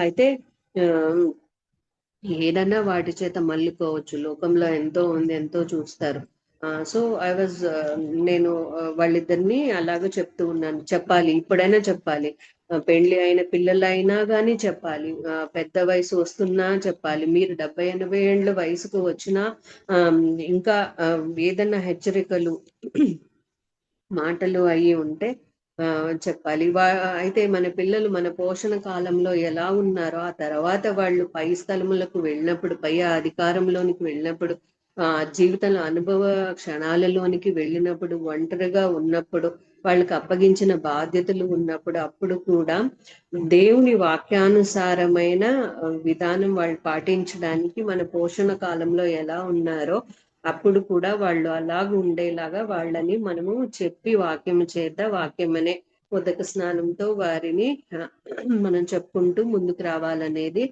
[SPEAKER 3] అయితే ఏదన్నా వాటి చేత మళ్ళీపోవచ్చు, లోకంలో ఎంతో ఉంది, ఎంతో చూస్తారు. సో నేను వాళ్ళిద్దరిని అలాగే చెప్తూ ఉన్నాను, చెప్పాలి, ఇప్పుడైనా చెప్పాలి, పెళ్లి అయిన పిల్లలైనా కానీ చెప్పాలి, పెద్ద వయసు వస్తున్నా చెప్పాలి, మీరు 70-80 ఏళ్ళ వయసుకు వచ్చినా ఇంకా ఏదన్నా హెచ్చరికలు మాటలు అయ్యి ఉంటే చెప్పాలి. అయితే మన పిల్లలు మన పోషణ కాలంలో ఎలా ఉన్నారో ఆ తర్వాత వాళ్ళు పై స్థలములకు వెళ్ళినప్పుడు, పై అధికారంలోనికి వెళ్ళినప్పుడు, జీవితంలో అనుభవ క్షణాలలోనికి వెళ్ళినప్పుడు, ఒంటరిగా ఉన్నప్పుడు, వాళ్ళకి అప్పగించిన బాధ్యతలు ఉన్నప్పుడు, అప్పుడు కూడా దేవుని వాక్యానుసారమైన విధానం వాళ్ళు పాటించడానికి మన పోషణ కాలంలో ఎలా ఉన్నారో అప్పుడు కూడా వాళ్ళు అలాగ ఉండేలాగా వాళ్ళని మనము చెప్పి వాక్యము చేత, వాక్యం అనే ఉదక స్నానంతో వారిని మనం చెప్పుకుంటూ ముందుకు రావాలనేది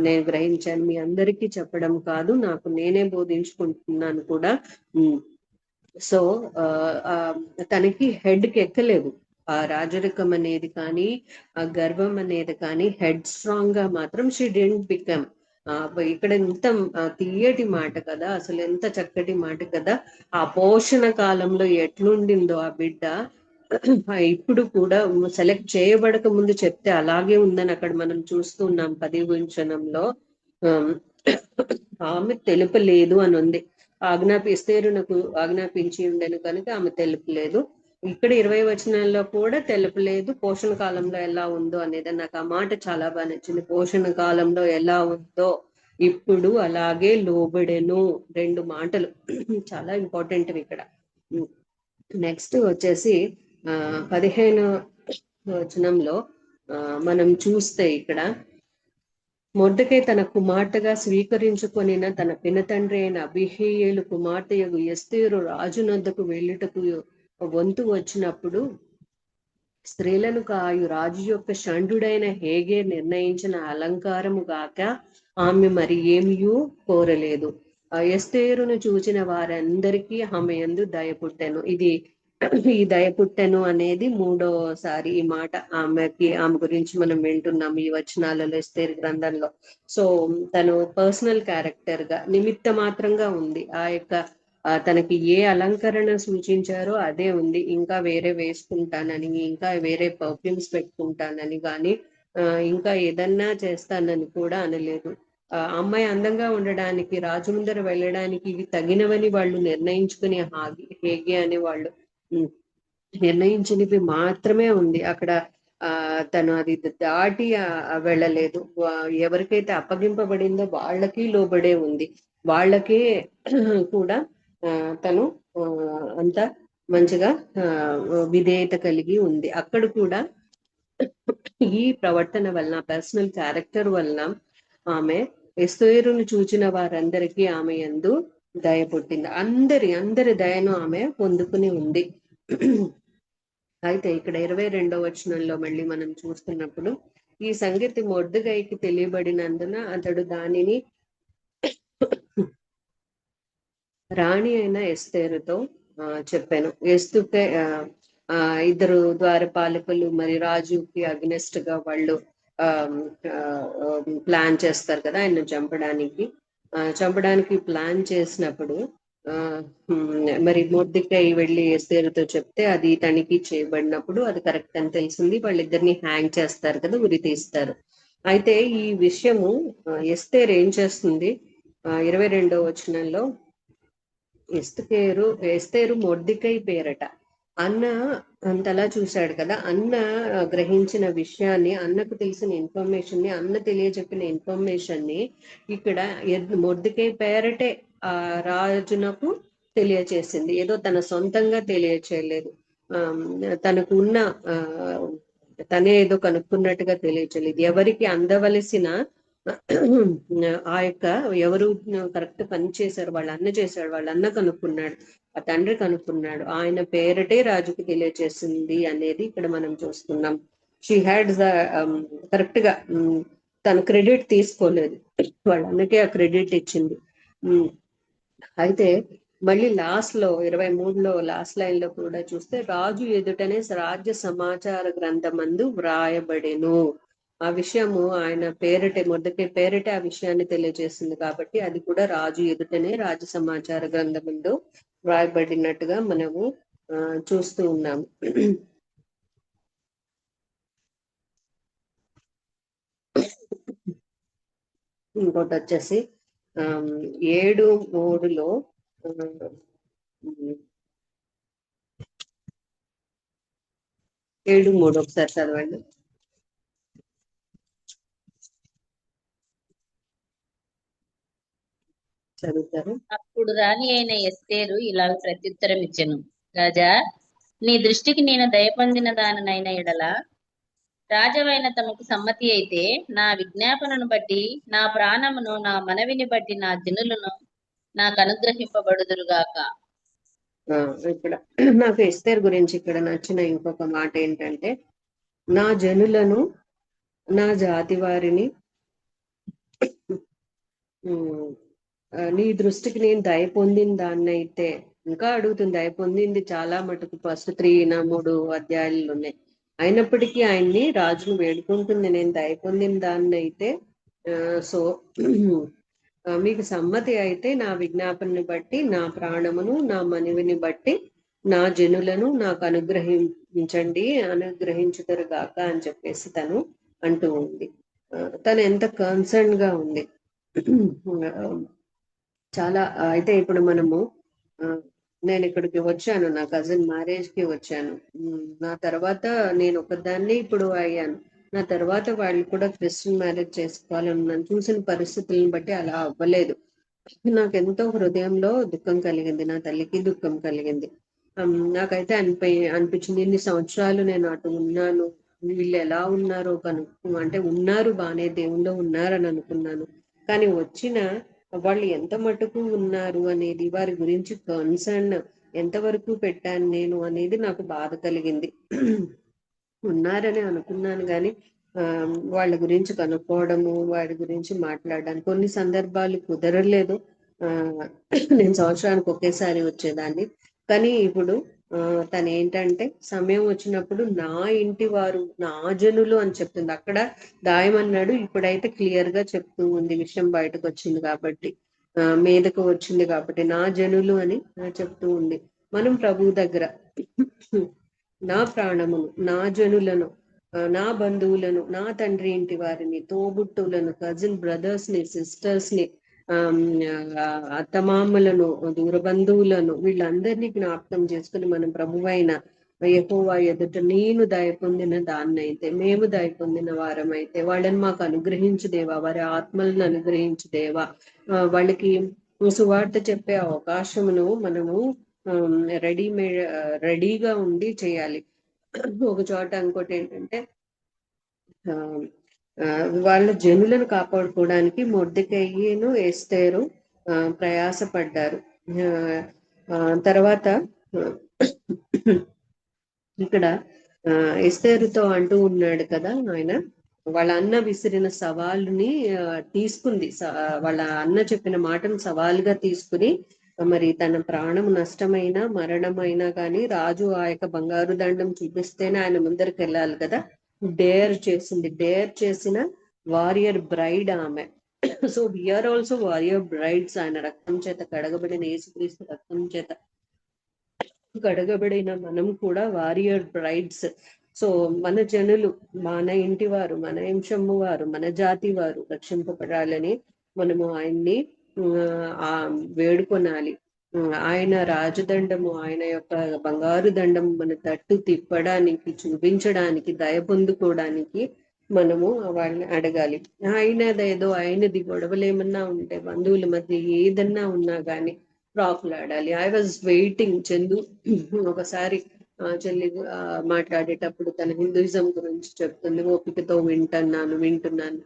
[SPEAKER 3] నేను గ్రహించాను. మీ అందరికీ చెప్పడం కాదు, నాకు నేనే బోధించుకుంటున్నాను కూడా. సో తనకి హెడ్కి ఎక్కలేదు ఆ రాజరికం అనేది కానీ, ఆ గర్వం అనేది కానీ. హెడ్ స్ట్రాంగ్ గా మాత్రం షీ డెంట్ బికమ్. ఇక్కడ ఎంత తీయటి మాట కదా, అసలు ఎంత చక్కటి మాట కదా. ఆ పోషణ కాలంలో ఎట్లుండిందో ఆ బిడ్డ ఇప్పుడు కూడా సెలెక్ట్ చేయబడక ముందు చెప్తే అలాగే ఉందని అక్కడ మనం చూస్తున్నాం 10వ వచనంలో. ఆమె తెలుపలేదు అని ఉంది. ఎస్తేరునకు ఆజ్ఞాపించి ఉండెను కనుక ఆమె తెలుపలేదు. ఇక్కడ 20వ వచనంలో కూడా తెలుపలేదు పోషణ కాలంలో ఎలా ఉందో అనేది. నాకు ఆ మాట చాలా బాగా నచ్చింది. పోషణ కాలంలో ఎలా ఉందో ఇప్పుడు అలాగే లోబడెను. 2 మాటలు చాలా ఇంపార్టెంట్ ఇక్కడ. నెక్స్ట్ వచ్చేసి 15వ వచనంలో మనం చూస్తే ఇక్కడ మొర్దెకై తన కుమార్తెగా స్వీకరించుకొనిన తన పినతండ్రి అయిన అబీహయీలు కుమార్తెయగు ఎస్తేరు రాజునొద్దకు వెళ్ళుటకు వంతు వచ్చినప్పుడు స్త్రీలను కాయు రాజు యొక్క షండుడైన హేగే నిర్ణయించిన అలంకారము గాక ఆమె మరి ఏమియూ కోరలేదు. ఎస్తేరును చూచిన వారందరికీ ఆమె యందు దయ పుట్టెను. ఈ దయ పుట్టెను అనేది 3వసారి ఈ మాట ఆమె గురించి మనం వింటున్నాం ఈ వచనాలలో ఎస్తేరు గ్రంథంలో. సో తను పర్సనల్ క్యారెక్టర్ గా నిమిత్త మాత్రంగా ఉంది. తనకి ఏ అలంకరణ సూచించారో అదే ఉంది. ఇంకా వేరే వేసుకుంటానని, ఇంకా వేరే పర్ఫ్యూమ్స్ పెట్టుకుంటానని కానీ ఇంకా ఏదన్నా చేస్తానని కూడా అనలేదు. అమ్మాయి అందంగా ఉండడానికి, రాజు ముందర వెళ్ళడానికి ఇవి తగినవని వాళ్ళు నిర్ణయించుకుని హేగే అని వాళ్ళు నిర్ణయించినవి మాత్రమే ఉంది అక్కడ. తను అది దాటి వెళ్ళలేదు. ఎవరికైతే అప్పగింపబడిందో వాళ్ళకి లోబడే ఉంది. వాళ్ళకే కూడా తను అంత మంచిగా విధేయత కలిగి ఉంది. అక్కడ కూడా ఈ ప్రవర్తన వలన, పర్సనల్ క్యారెక్టర్ వలన ఆమె ఎస్తేరును చూచిన వారందరికీ ఆమె యందు దయ పుట్టింది. అందరి దయను ఆమె పొందుకుని ఉంది. అయితే ఇక్కడ 22వ వచనంలో మళ్ళీ మనం చూస్తున్నప్పుడు ఈ సంగతి మొర్దెకైకి తెలియబడినందున అతడు దానిని రాణి అయిన ఎస్తేరుతో చెప్పాను. ఎస్తుకే 2 ద్వారపాలకులు మరి రాజుకి అగ్నెస్ట్ గా వాళ్ళు ప్లాన్ చేస్తారు కదా ఆయన చంపడానికి ప్లాన్ చేసినప్పుడు మరి మొర్దెకై వెళ్ళి ఎస్తేరుతో చెప్తే అది తనిఖీ చేయబడినప్పుడు అది కరెక్ట్ అని తెలిసింది. వాళ్ళిద్దరిని హ్యాంగ్ చేస్తారు కదా, ఉరి తీస్తారు. అయితే ఈ విషయము ఎస్తేరు ఏం చేస్తుంది, 22వ వచనంలో ఎస్తేరు మొర్దెకై పేరట. అన్న అంతలా చూశాడు కదా, అన్న గ్రహించిన విషయాన్ని, అన్నకు తెలిసిన ఇన్ఫర్మేషన్ ని, అన్న తెలియజెప్పిన ఇన్ఫర్మేషన్ ని ఇక్కడ మొర్దెకై పేరటే ఆ రాజునకు తెలియచేసింది. ఏదో తన సొంతంగా తెలియచేయలేదు. తనకు ఉన్న తనే ఏదో కనుక్కున్నట్టుగా తెలియచేయలేదు. ఎవరికి అందవలసిన ఎవరు కరెక్ట్ పని చేశారు, వాళ్ళ అన్న చేశాడు, వాళ్ళ అన్న కనుక్కున్నాడు, ఆ తండ్రి కనుక్కున్నాడు, ఆయన పేరటే రాజుకి తెలియచేసింది అనేది ఇక్కడ మనం చూస్తున్నాం. షీ హ్యాడ్ కరెక్ట్ గా తన క్రెడిట్ తీసుకోలేదు, వాళ్ళ అన్నకే ఆ క్రెడిట్ ఇచ్చింది. అయితే మళ్ళీ లాస్ట్ లో 23లో లాస్ట్ లైన్ లో కూడా చూస్తే రాజు ఎదుటనే రాజ్య సమాచార గ్రంథమందు వ్రాయబడెను. ఆ విషయము ఆయన పేరటే, మొర్దెకై పేరటే ఆ విషయాన్ని తెలియజేస్తుంది కాబట్టి అది కూడా రాజు ఎదుటనే రాజ్య సమాచార గ్రంథమందు వ్రాయబడినట్టుగా మనము చూస్తూ ఉన్నాము. ఇంకోటి వచ్చేసి 7:3లో 7:3 ఒకసారి చదవండి. చదువుతారు.
[SPEAKER 4] అప్పుడు రాణి అయిన ఎస్తేరు ఇలా ప్రత్యుత్తరం ఇచ్చెను, రాజా, నీ దృష్టికి నేను దయ పొందిన దానినైన ఎడల రాజవైన తమకు సమ్మతి అయితే నా విజ్ఞాపనను బట్టి, నా ప్రాణమును, నా మనవిని బట్టి నా జనులను నాకు అనుగ్రహింపబడుదురుగాక.
[SPEAKER 3] ఇక్కడ నాకు ఎస్తేరు గురించి ఇక్కడ నచ్చిన ఇంకొక మాట ఏంటంటే, నా జనులను, నా జాతి వారిని నీ దృష్టికి నేను దయ పొందిన దాన్ని అయితే, ఇంకా అడుగుతుంది, దయ పొందింది చాలా మటుకు ఫస్ట్ 3 అధ్యాయాలు ఉన్నాయి. అయినప్పటికీ ఆయన్ని రాజును వేడుకుంటుంది, నేను దయ పొందిన దాన్ని అయితే సో మీకు సమ్మతి అయితే నా విజ్ఞాపనని బట్టి, నా ప్రాణమును నా మనవిని బట్టి నా జనులను నాకు అనుగ్రహించుతారు గాక అని చెప్పేసి తను అంటూ ఉంది. తను ఎంత కన్సర్న్ గా ఉంది. చాలా అయితే ఇప్పుడు మనము నేను ఇక్కడికి వచ్చాను, నా కజిన్ మ్యారేజ్ కి వచ్చాను. నా తర్వాత నేను ఒకదాన్ని ఇప్పుడు అయ్యాను. నా తర్వాత వాళ్ళు కూడా క్రిస్టియన్ మ్యారేజ్ చేసుకోవాలని నన్ను చూసిన పరిస్థితులను బట్టి అలా అవ్వలేదు. నాకు ఎంతో హృదయంలో దుఃఖం కలిగింది, నా తల్లికి దుఃఖం కలిగింది. నాకైతే అనిపించింది ఇన్ని సంవత్సరాలు నేను అటు ఉన్నాను, వీళ్ళు ఎలా ఉన్నారో అంటే ఉన్నారు బానే, దేవుల్లో ఉన్నారని అనుకున్నాను. కానీ వచ్చిన వాళ్ళు ఎంత మటుకు ఉన్నారు అనేది, వారి గురించి కన్సర్న్ ఎంతవరకు పెట్టాను నేను అనేది నాకు బాధ కలిగింది. ఉన్నారని అనుకున్నాను కానీ వాళ్ళ గురించి కనుక్కోవడము, వాడి గురించి మాట్లాడడానికి కొన్ని సందర్భాలు కుదరలేదు. నేను సంవత్సరానికి ఒకేసారి వచ్చేదాన్ని. కానీ ఇప్పుడు తను ఏంటంటే సమయం వచ్చినప్పుడు నా ఇంటి వారు, నా జనులు అని చెప్తుంది. అక్కడ దాయమన్నాడు, ఇప్పుడైతే క్లియర్ గా చెప్తూ ఉంది. విషయం బయటకు వచ్చింది కాబట్టి, మీదకు వచ్చింది కాబట్టి నా జనులు అని చెప్తూ ఉంది. మనం ప్రభు దగ్గర నా ప్రాణమును, నా జనులను, నా బంధువులను, నా తండ్రి ఇంటి వారిని, తోబుట్టులను, కజిన్ బ్రదర్స్ ని, సిస్టర్స్ ని, అత్తమామలను, దూర బంధువులను, వీళ్ళందరినీ జ్ఞాపకం చేసుకుని మనం ప్రభువైన యెహోవా ఎదుట నేను దయ పొందిన దాన్నైతే, మేము దయ పొందిన వారమైతే వాళ్ళని మాకు అనుగ్రహించు దేవా, వారి ఆత్మలను అనుగ్రహించు దేవా. వాళ్ళకి సువార్త చెప్పే అవకాశమును మనము రెడీగా ఉండి చేయాలి. ఒక చోట ఇంకోటి ఏంటంటే వాళ్ళ జనులను కాపాడుకోవడానికి మొర్దెకయ్యను ఎస్తేరు ప్రయాసపడ్డారు. తర్వాత ఇక్కడ ఎస్తేరుతో అంటూ ఉన్నాడు కదా ఆయన, వాళ్ళ అన్న విసిరిన సవాలుని తీసుకుంది, వాళ్ళ అన్న చెప్పిన మాటను సవాలుగా తీసుకుని మరి తన ప్రాణం నష్టమైనా మరణమైనా కానీ రాజు ఆ యొక్క బంగారు దండం చూపిస్తేనే ఆయన ముందరికి వెళ్ళాలి కదా. డేర్ చేసిన వారియర్ బ్రైడ్ ఆమె. So we are also warrior brides. ఆయన రక్తం చేత కడగబడిన, యేసుక్రీస్తు రక్తం చేత కడగబడిన మనం కూడా వారియర్ బ్రైడ్స్. సో మన జనులు, మన ఇంటి వారు, మన వంశము వారు, మన జాతి వారు రక్షింపబడాలని మనము ఆయన్ని వేడుకొనాలి. ఆయన రాజదండము, ఆయన యొక్క బంగారు దండము మన తట్టు తిప్పడానికి, చూపించడానికి, దయ పొందుకోవడానికి మనము వాళ్ళని అడగాలి. ఆయనది గొడవలు ఏమన్నా ఉంటే, బంధువుల మధ్య ఏదన్నా ఉన్నా గానీ ప్రాకులాడాలి. I was waiting. చందు ఒకసారి చెల్లి మాట్లాడేటప్పుడు తన హిందూయిజం గురించి చెప్తుంది. ఓపికతో వింటున్నాను.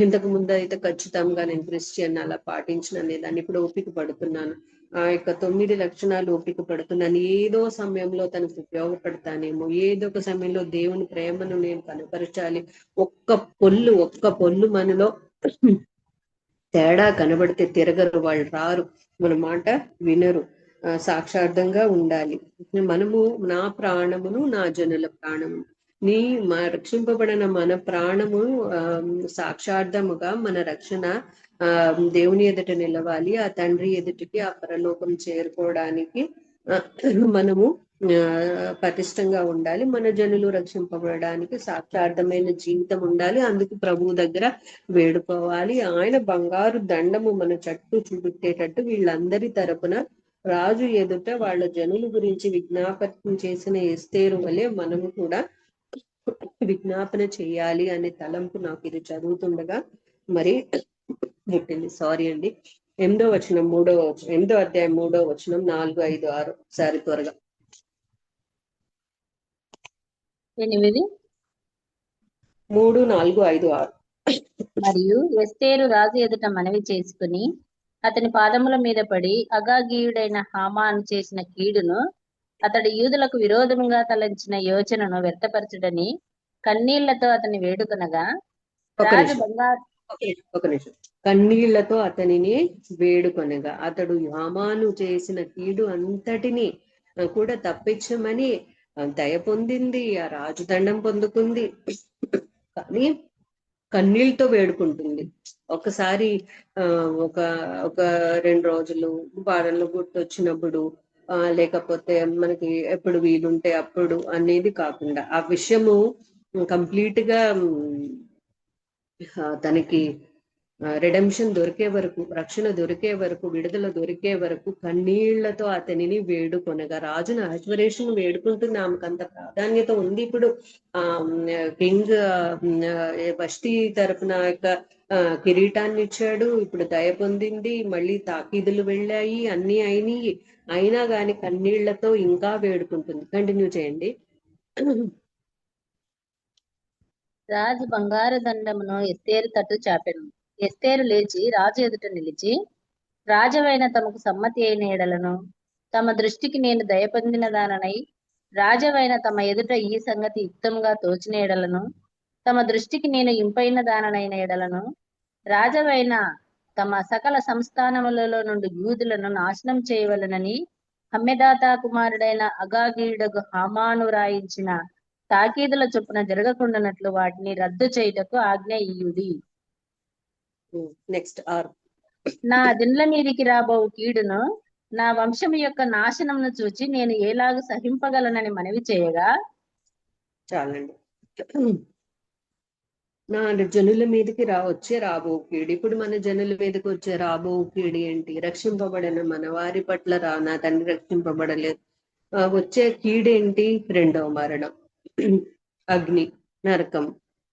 [SPEAKER 3] ఇంతకు ముందు అయితే ఖచ్చితంగా నేను క్రిస్టియన్ అలా పాటించిన దాన్ని, ఇప్పుడు ఓపిక పడుతున్నాను. ఆ యొక్క 9 లక్షణాలు ఓపిక పడుతున్నాను. ఏదో సమయంలో తనకు ఉపయోగపడతానేమో, ఏదో ఒక సమయంలో దేవుని ప్రేమను నేను కనపరచాలి. ఒక్క పొల్లు మనలో తేడా కనబడితే తిరగరు, వాళ్ళు రారు, మన మాట వినరు, సాక్షార్థంగా ఉండాలి. మనము నా ప్రాణమును, నా జనుల ప్రాణము, రక్షింపబడిన మన ప్రాణము సాక్షార్థముగా మన రక్షణ దేవుని ఎదుట నిలవాలి. ఆ తండ్రి ఎదుటికి, ఆ పరలోకం చేరుకోవడానికి మనము పటిష్టంగా ఉండాలి. మన జనులు రక్షింపబడడానికి సాక్షార్థమైన జీవితం ఉండాలి. అందుకు ప్రభువు దగ్గర వేడుకోవాలి. ఆయన బంగారు దండము మన చుట్టూ చూపెట్టేటట్టు వీళ్ళందరి తరపున రాజు ఎదుట వాళ్ళ జనుల గురించి విజ్ఞాపన చేసిన ఎస్తేరు వలె మనము కూడా విజ్ఞాపన చేయాలి అనే తలంపు నాకు ఇది చదువుతుండగా మరి పుట్టింది. సారీ అండి. 8వ వచనం, 8వ అధ్యాయం 3వ వచనం, 4, 5, 6 సారి త్వరగా
[SPEAKER 4] 8,
[SPEAKER 3] 3, 4, 5, 6.
[SPEAKER 4] మరియు ఎస్తేరు రాజు ఎదుట మనవి చేసుకుని అతని పాదముల మీద పడి అగాగీయుడైన హామాను చేసిన కీడును, అతడు యూదులకు విరోధముగా తలంచిన యోచనను వ్యక్తపరచడని కన్నీళ్లతో అతని వేడుకొనగా, రాజు బంగారు
[SPEAKER 3] ఒక నిమిషం. కన్నీళ్లతో అతనిని వేడుకొనగా, అతడు హామాను చేసిన కీడు అంతటిని కూడా తప్పించమని దయ పొందింది, ఆ రాజు దండం పొందుకుంది. కానీ కన్నీళ్ళతో వేడుకుంటుంది. ఒకసారి ఒక ఒక 2 రోజులు వారంలో గుర్తొచ్చినప్పుడు లేకపోతే మనకి ఎప్పుడు వీలుంటే అప్పుడు అనేది కాకుండా ఆ విషయము కంప్లీట్ గా తనకి రిడెంప్షన్ దొరికే వరకు, రక్షణ దొరికే వరకు, విడుదల దొరికే వరకు కన్నీళ్లతో అతనిని వేడుకొనగా, రాజును అహశ్వరేషును వేడుకుంటుంది. ఆమెకు అంత ప్రాధాన్యత ఉంది. ఇప్పుడు కింగ్ వష్టి తరపున యొక్క కిరీటాన్ని ఇచ్చాడు. ఇప్పుడు దయ పొందింది, మళ్ళీ తాకీదులు వెళ్ళాయి, అన్ని అయినాయి. అయినా గాని కన్నీళ్లతో ఇంకా వేడుకుంటుంది. కంటిన్యూ చేయండి.
[SPEAKER 4] రాజు బంగారు దండమును ఎస్తేరు తట్టు చాపెను. ఎస్తేరు లేచి రాజు ఎదుట నిలిచి, రాజవైన తమకు సమ్మతి అయిన ఎడలను, తమ దృష్టికి నేను దయపొందిన దాననై రాజవైన తమ ఎదుట ఈ సంగతి యుక్తంగా తోచిన ఎడలను, తమ దృష్టికి నేను ఇంపైన దాననైన ఎడలను, రాజవైన తమ సకల సంస్థానములలో నుండి యూదులను నాశనం చేయవలనని హమ్మెదాతా కుమారుడైన అగాగీయుడగు హామాను రాయించిన తాకీదుల చొప్పున జరగకుండానట్లు వాటిని రద్దు చేయుటకు ఆజ్ఞ ఇయ్యుడి.
[SPEAKER 3] నెక్స్ట్
[SPEAKER 4] నా దిండ్ల మీదికి రాబో కీడును, నా వంశం యొక్క నాశనమును చూచి నేను ఏలాగు సహింపగలనని మనవి చేయగా,
[SPEAKER 3] చాలండి. నా జనుల మీదకి వచ్చే రాబో కీడు. ఇప్పుడు మన జనుల మీదకి వచ్చే రాబో కీడు ఏంటి? రక్షింపబడిన మన వారి పట్ల నా తండ్రి రక్షింపబడలేదు. వచ్చే కీడేంటి? 2వ మరణం, అగ్ని, నరకం,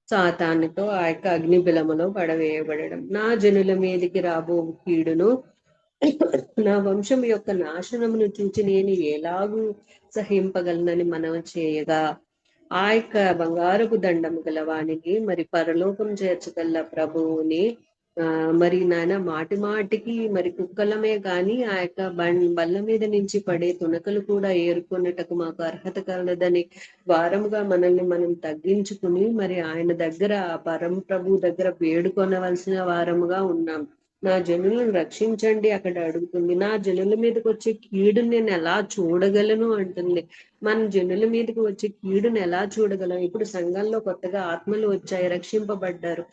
[SPEAKER 3] సాతానుతో ఆ యొక్క అగ్ని బిలములో పడవేయబడడం. నా జనుల మీదకి రాబో కీడును, నా వంశం యొక్క నాశనమును చూచి నేను ఎలాగూ సహింపగలనని మనం చేయగా, ఆ యొక్క బంగారపు దండము గలవానికి మరి పరలోకం చేర్చగల ప్రభువుని మరి నాయన మాటి మాటికి మరి కుక్కలమే గాని ఆ యొక్క బల్ల మీద నుంచి పడే తునకలు కూడా ఏరుకొనుటకు మాకు అర్హత కలదని వారముగా మనల్ని మనం తగ్గించుకుని మరి ఆయన దగ్గర ఆ పరం ప్రభు దగ్గర వేడుకొనవలసిన వారముగా ఉన్నాం. నా జనులను రక్షించండి అక్కడ అడుగుతుంది. నా జనుల మీదకి వచ్చే కీడుని నేను ఎలా చూడగలను అంటుంది. మన జనుల మీదకి వచ్చే కీడుని ఎలా చూడగలం? ఇప్పుడు సంఘంలో కొత్తగా ఆత్మలు వచ్చాయి, రక్షింపబడ్డారు.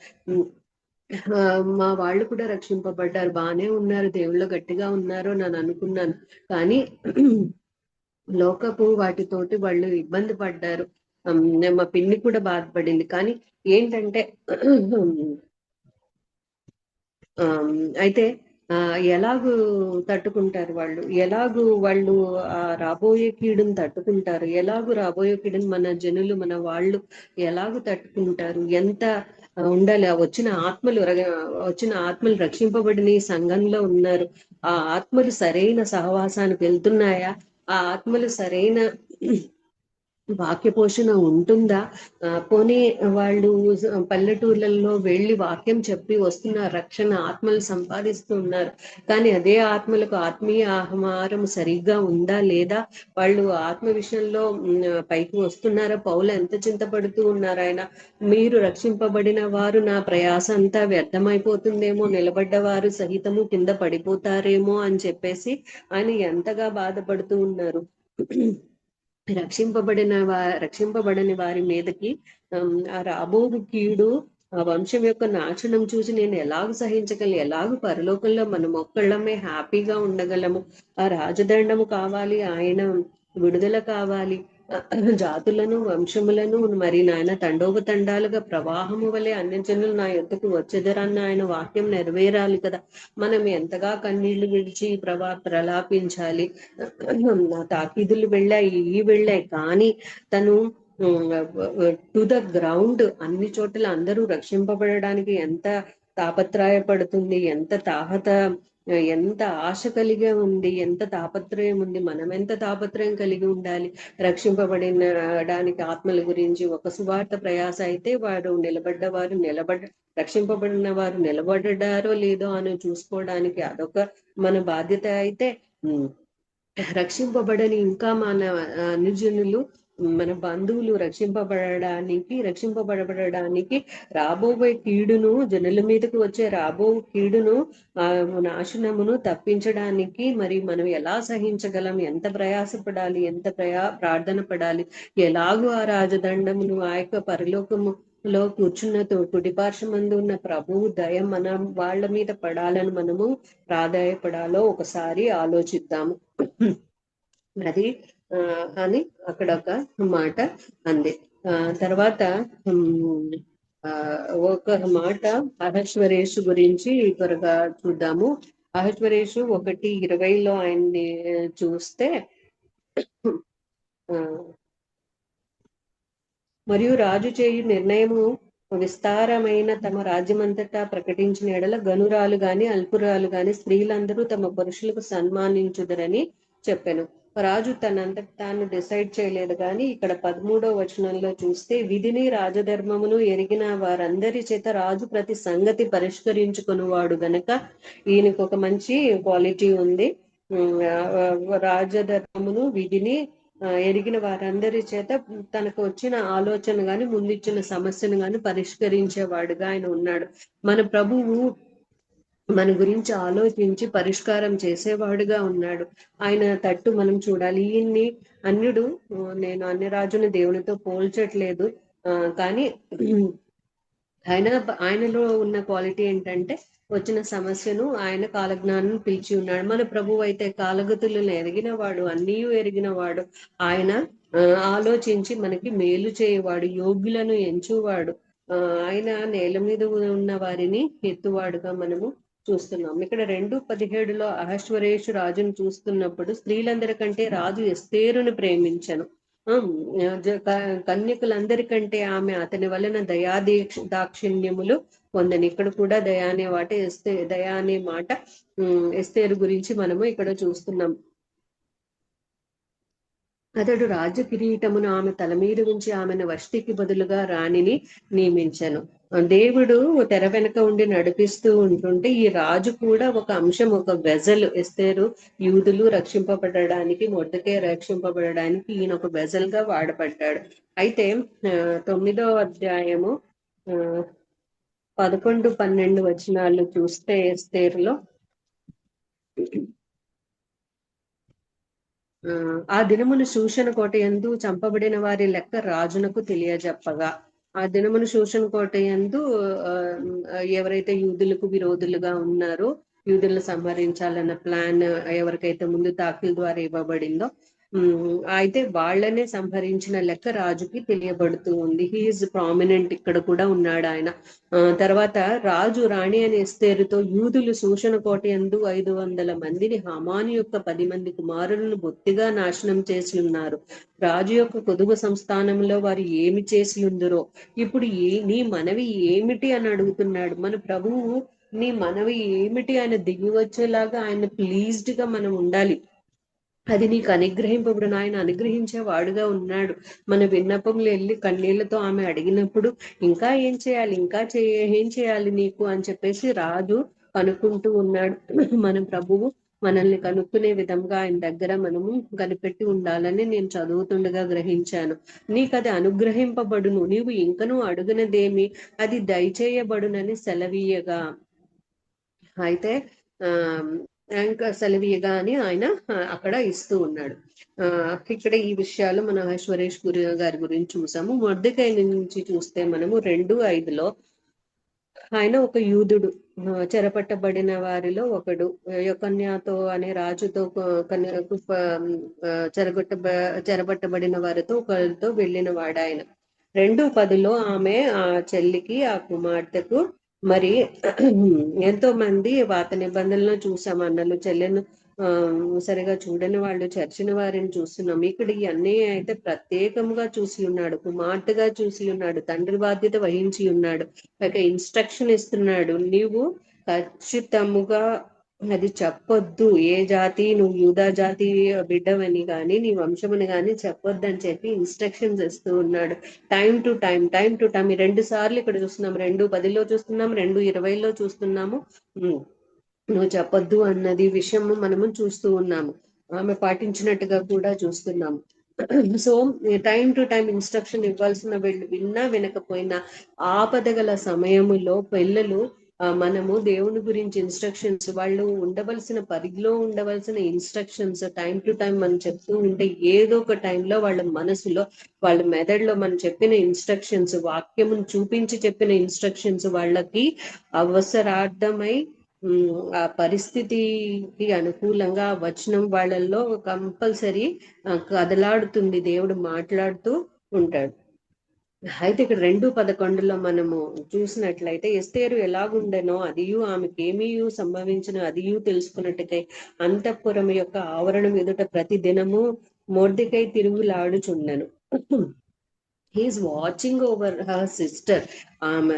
[SPEAKER 3] మా వాళ్ళు కూడా రక్షింపబడ్డారు, బానే ఉన్నారు, దేవుళ్ళు గట్టిగా ఉన్నారు అని అనుకున్నాను. కానీ లోకపు వాటితోటి వాళ్ళు ఇబ్బంది పడ్డారు. మా పిన్ని కూడా బాధపడింది. కానీ ఏంటంటే అయితే ఎలాగూ తట్టుకుంటారు వాళ్ళు, ఎలాగూ వాళ్ళు రాబోయే కీడుని తట్టుకుంటారు, ఎలాగూ రాబోయే కీడుని మన జనులు మన వాళ్ళు ఎలాగూ తట్టుకుంటారు? ఎంత ఉండాలి? వచ్చిన ఆత్మలు రక్షింపబడిన సంఘంలో ఉన్నారు. ఆ ఆత్మలు సరైన సహవాసానికి వెళ్తున్నాయా? ఆ ఆత్మలు సరైన వాక్య పోషణ ఉంటుందా? పోనీ వాళ్ళు పల్లెటూర్లలో వెళ్ళి వాక్యం చెప్పి వస్తున్న రక్షణ ఆత్మలు సంపాదిస్తున్నారు. కానీ అదే ఆత్మలకు ఆత్మీయ ఆహారం సరిగ్గా ఉందా లేదా? వాళ్ళు ఆత్మ విషయంలో పైకి వస్తున్నారా? పౌలు ఎంత చింతపడుతూ ఉన్నారు ఆయన, మీరు రక్షింపబడిన వారు నా ప్రయాస అంతా వ్యర్థమైపోతుందేమో, నిలబడ్డవారు సహితము కింద పడిపోతారేమో అని చెప్పేసి ఆయన ఎంతగా బాధపడుతూ ఉన్నారు. రక్షింపబడని వారి మీదకి ఆ రాబోవు కీడు, ఆ వంశం యొక్క నాశనం చూసి నేను ఎలాగూ సహించగలను? ఎలాగూ పరలోకంలో మనం ఒక్కళ్ళమే హ్యాపీగా ఉండగలము? ఆ రాజదండము కావాలి, ఆయన విడుదల కావాలి, జాతులను వంశములను మరి నాయన తండోపతండాలుగా ప్రవాహము వలె అన్ని జనులు నా యొద్దకు వచ్చేదరన్న ఆయన వాక్యం నెరవేరాలి కదా. మనం ఎంతగా కన్నీళ్లు విడిచి ప్రలాపించాలి. తాకీదులు వెళ్ళాయి కానీ తను టు ద గ్రౌండ్ అన్ని చోట్ల అందరూ రక్షింపబడడానికి ఎంత తాపత్రయపడుతుంది, ఎంత ఆశ కలిగి ఉంది, ఎంత తాపత్రయం ఉంది. మనం ఎంత తాపత్రయం కలిగి ఉండాలి రక్షింపబడడానికి ఆత్మల గురించి. ఒక సువార్త ప్రయాస అయితే వారు రక్షింపబడిన వారు నిలబడ్డారో లేదో అని చూసుకోవడానికి అదొక మన బాధ్యత అయితే, రక్షింపబడని ఇంకా మన అనుజనులు మన బంధువులు రక్షింపబడడానికి రాబోయే కీడును, జనుల మీదకు వచ్చే కీడును నాశనమును తప్పించడానికి మరి మనం ఎలా సహించగలం? ఎంత ప్రయాసపడాలి, ఎంత ప్రార్థన పడాలి? ఎలాగూ ఆ రాజదండమును ఆ యొక్క పరలోకము లో కూర్చున్న కుడిపార్శ్వమందు ఉన్న ప్రభువు దయ మన వాళ్ళ మీద పడాలని మనము ప్రాధాయపడాలో ఒకసారి ఆలోచిద్దాము. అది అని అక్కడ ఒక మాట అంది. తర్వాత ఒక మాట అహశ్వరేషు గురించి త్వరగా చూద్దాము. అహశ్వరేషు 1:20 ఆయన్ని చూస్తే, మరియు రాజు చేయు నిర్ణయము విస్తారమైన తమ రాజ్యమంతటా ప్రకటించిన ఎడల గనురాలు గాని అల్పురాలు గాని స్త్రీలందరూ తమ పురుషులకు సన్మానించుదరని చెప్పాను. రాజు తనంతట తాను డిసైడ్ చేయలేదు. కానీ ఇక్కడ 13వ వచనంలో చూస్తే, విధిని రాజధర్మమును ఎరిగిన వారందరి చేత రాజు ప్రతి సంగతి పరిష్కరించుకునేవాడు గనక ఈయనకు ఒక మంచి క్వాలిటీ ఉంది. రాజధర్మమును విధిని ఎరిగిన వారందరి చేత తనకు వచ్చిన ఆలోచన గాని ముందిచ్చిన సమస్యను గాని పరిష్కరించేవాడుగా ఆయన ఉన్నాడు. మన ప్రభువు మన గురించి ఆలోచించి పరిష్కారం చేసేవాడుగా ఉన్నాడు. ఆయన తట్టు మనం చూడాలి. ఈయన్ని అన్యుడు, నేను అన్ని రాజుని దేవునితో పోల్చట్లేదు, కానీ ఆయనలో ఉన్న క్వాలిటీ ఏంటంటే వచ్చిన సమస్యను ఆయన కాలజ్ఞానం పిలిచి ఉన్నాడు. మన ప్రభువు అయితే కాలగతులను ఎరిగిన వాడు, అన్నీ ఎరిగిన వాడు. ఆయన ఆలోచించి మనకి మేలు చేయవాడు, యోగ్యులను ఎంచువాడు. ఆయన నేల మీద ఉన్న వారిని ఎత్తువాడుగా మనము చూస్తున్నాం. ఇక్కడ 2:17 అహశ్వరేషు రాజును చూస్తున్నప్పుడు, స్త్రీలందరికంటే రాజు ఎస్తేరును ప్రేమించను, కన్యకులందరికంటే ఆమె అతని వలన దాక్షిణ్యములు పొందని. ఇక్కడ కూడా దయా అనే మాట ఎస్తేరు గురించి మనము ఇక్కడ చూస్తున్నాం. అతడు రాజ్య కిరీటమును ఆమె తల మీద ఉంచి ఆమెను వష్టికి బదులుగా రాణిని నియమించను. దేవుడు తెర వెనక ఉండి నడిపిస్తూ ఉంటుంటే ఈ రాజు కూడా ఒక అంశం, ఒక వెజల్. ఎస్తేరు యూదులు రక్షింపబడడానికి, మొర్దెకై రక్షింపబడడానికి ఈయన ఒక వెజల్ గా వాడబడ్డాడు. అయితే 9వ అధ్యాయము 11-12 వచనాలు చూస్తే, ఎస్తేరులో ఆ దినమును శూషణ కోట యందు చంపబడిన వారి లెక్క రాజునకు తెలియజెప్పగా, ఆ దినమును శూషణ కోట యందు ఎవరైతే యూదులకు విరోధులుగా ఉన్నారో, యూదులను సంహరించాలన్న ప్లాన్ ఎవరికైతే ముందు దాఖిల్ ద్వారా ఇవ్వబడిందో, అయితే వాళ్ళనే సంహరించిన లెక్క రాజుకి తెలియబడుతూ ఉంది. హీఈస్ ప్రామినెంట్, ఇక్కడ కూడా ఉన్నాడు ఆయన. తర్వాత రాజు రాణి అనే ఎస్తేరుతో, యూదులు శూషణ కోట యందు 500 మందిని, హామాను యొక్క 10 మంది కుమారులను బొత్తిగా నాశనం చేసి ఉన్నారు. రాజు యొక్క కొదువ సంస్థానంలో వారు ఏమి చేసి ఉందరో, ఇప్పుడు నీ మనవి ఏమిటి అని అడుగుతున్నాడు మన ప్రభువు. నీ మనవి ఏమిటి? ఆయన దిగి వచ్చేలాగా ఆయన ప్లీజ్డ్ గా మనం ఉండాలి. అది నీకు అనుగ్రహింపబడును. ఆయన అనుగ్రహించే వాడుగా ఉన్నాడు. మన విన్నపములు వెళ్ళి కన్నీళ్లతో ఆమె అడిగినప్పుడు, ఇంకా ఏం చేయాలి, ఏం చేయాలి నీకు అని చెప్పేసి రాజు కనుక్కుంటూ ఉన్నాడు. మన ప్రభువు మనల్ని కనుక్కునే విధంగా ఆయన దగ్గర మనము కనిపెట్టి ఉండాలని నేను చదువుతుండగా గ్రహించాను. నీకు అది అనుగ్రహింపబడును, నీవు ఇంకనూ అడుగునదేమి అది దయచేయబడునని సెలవీయగా. అయితే ఇంకా సెలవీయగా అని ఆయన అక్కడ ఇస్తూ ఉన్నాడు. ఇక్కడ ఈ విషయాలు మన ఐశ్వరేష్ గారి గురించి చూసాము. మొర్దెకై నుంచి చూస్తే మనము 2:5 ఆయన ఒక యూదుడు, చెరపట్టబడిన వారిలో ఒకడు. యొకన్యాతో అనే రాజుతో చెరపట్టబడిన వారితో ఒకరితో వెళ్ళిన వాడు ఆయన. 2:10 ఆమె ఆ చెల్లికి, ఆ కుమార్తెకు, మరి ఎంతో మంది పాత నిబంధనలో చూసాం, అన్నలు చెల్లెను సరిగా చూడని వాళ్ళు, చర్చిన వారిని చూస్తున్నాం. ఇక్కడ ఈ అన్నయ్య అయితే ప్రత్యేకంగా చూసి ఉన్నాడు, కుమార్తెగా చూసి ఉన్నాడు, తండ్రి బాధ్యత వహించి ఉన్నాడు. ఒక ఇన్స్ట్రక్షన్ ఇస్తున్నాడు, నీవు ఖచ్చితముగా అది చెప్పొద్దు, ఏ జాతి, నువ్వు యూదా జాతి బిడ్డవని కానీ నీ వంశమని కానీ చెప్పొద్దు అని చెప్పి ఇన్స్ట్రక్షన్స్ ఇస్తూ ఉన్నాడు. టైం టు టైం ఈ 2 సార్లు ఇక్కడ చూస్తున్నాం. 2:10 చూస్తున్నాం, 2:20 చూస్తున్నాము. నువ్వు చెప్పొద్దు అన్నది విషయము మనము చూస్తూ ఉన్నాము. ఆమె పాటించినట్టుగా కూడా చూస్తున్నాము. So time to time instruction ఇవ్వాల్సిన విన్నా వినకపోయినా ఆపదగల సమయములో పిల్లలు మనము దేవుని గురించి ఇన్స్ట్రక్షన్స్, వాళ్ళు ఉండవలసిన పరిధిలో ఉండవలసిన ఇన్స్ట్రక్షన్స్ టైం టు టైం మనం చెప్తూ ఉంటే ఏదో ఒక టైంలో వాళ్ళ మనసులో, వాళ్ళ మెదడులో మనం చెప్పిన ఇన్స్ట్రక్షన్స్, వాక్యమును చూపించి చెప్పిన ఇన్స్ట్రక్షన్స్ వాళ్ళకి అవసరార్థమై ఆ పరిస్థితికి అనుకూలంగా వచనం వాళ్ళల్లో కంపల్సరీ కదలాడుతుంది, దేవుడు మాట్లాడుతూ ఉంటాడు. అయితే ఇక్కడ 2:11 మనము చూసినట్లయితే, ఎస్తేరు ఎలాగుండెనో అదియు ఆమెకేమీయు సంభవించిన అదియు తెలుసుకున్నట్టుకై అంతఃపురం యొక్క ఆవరణం ఎదుట ప్రతి దినము మొర్దెకై తిరుగులాడుచుండెను. He is watching over her sister. ఆమె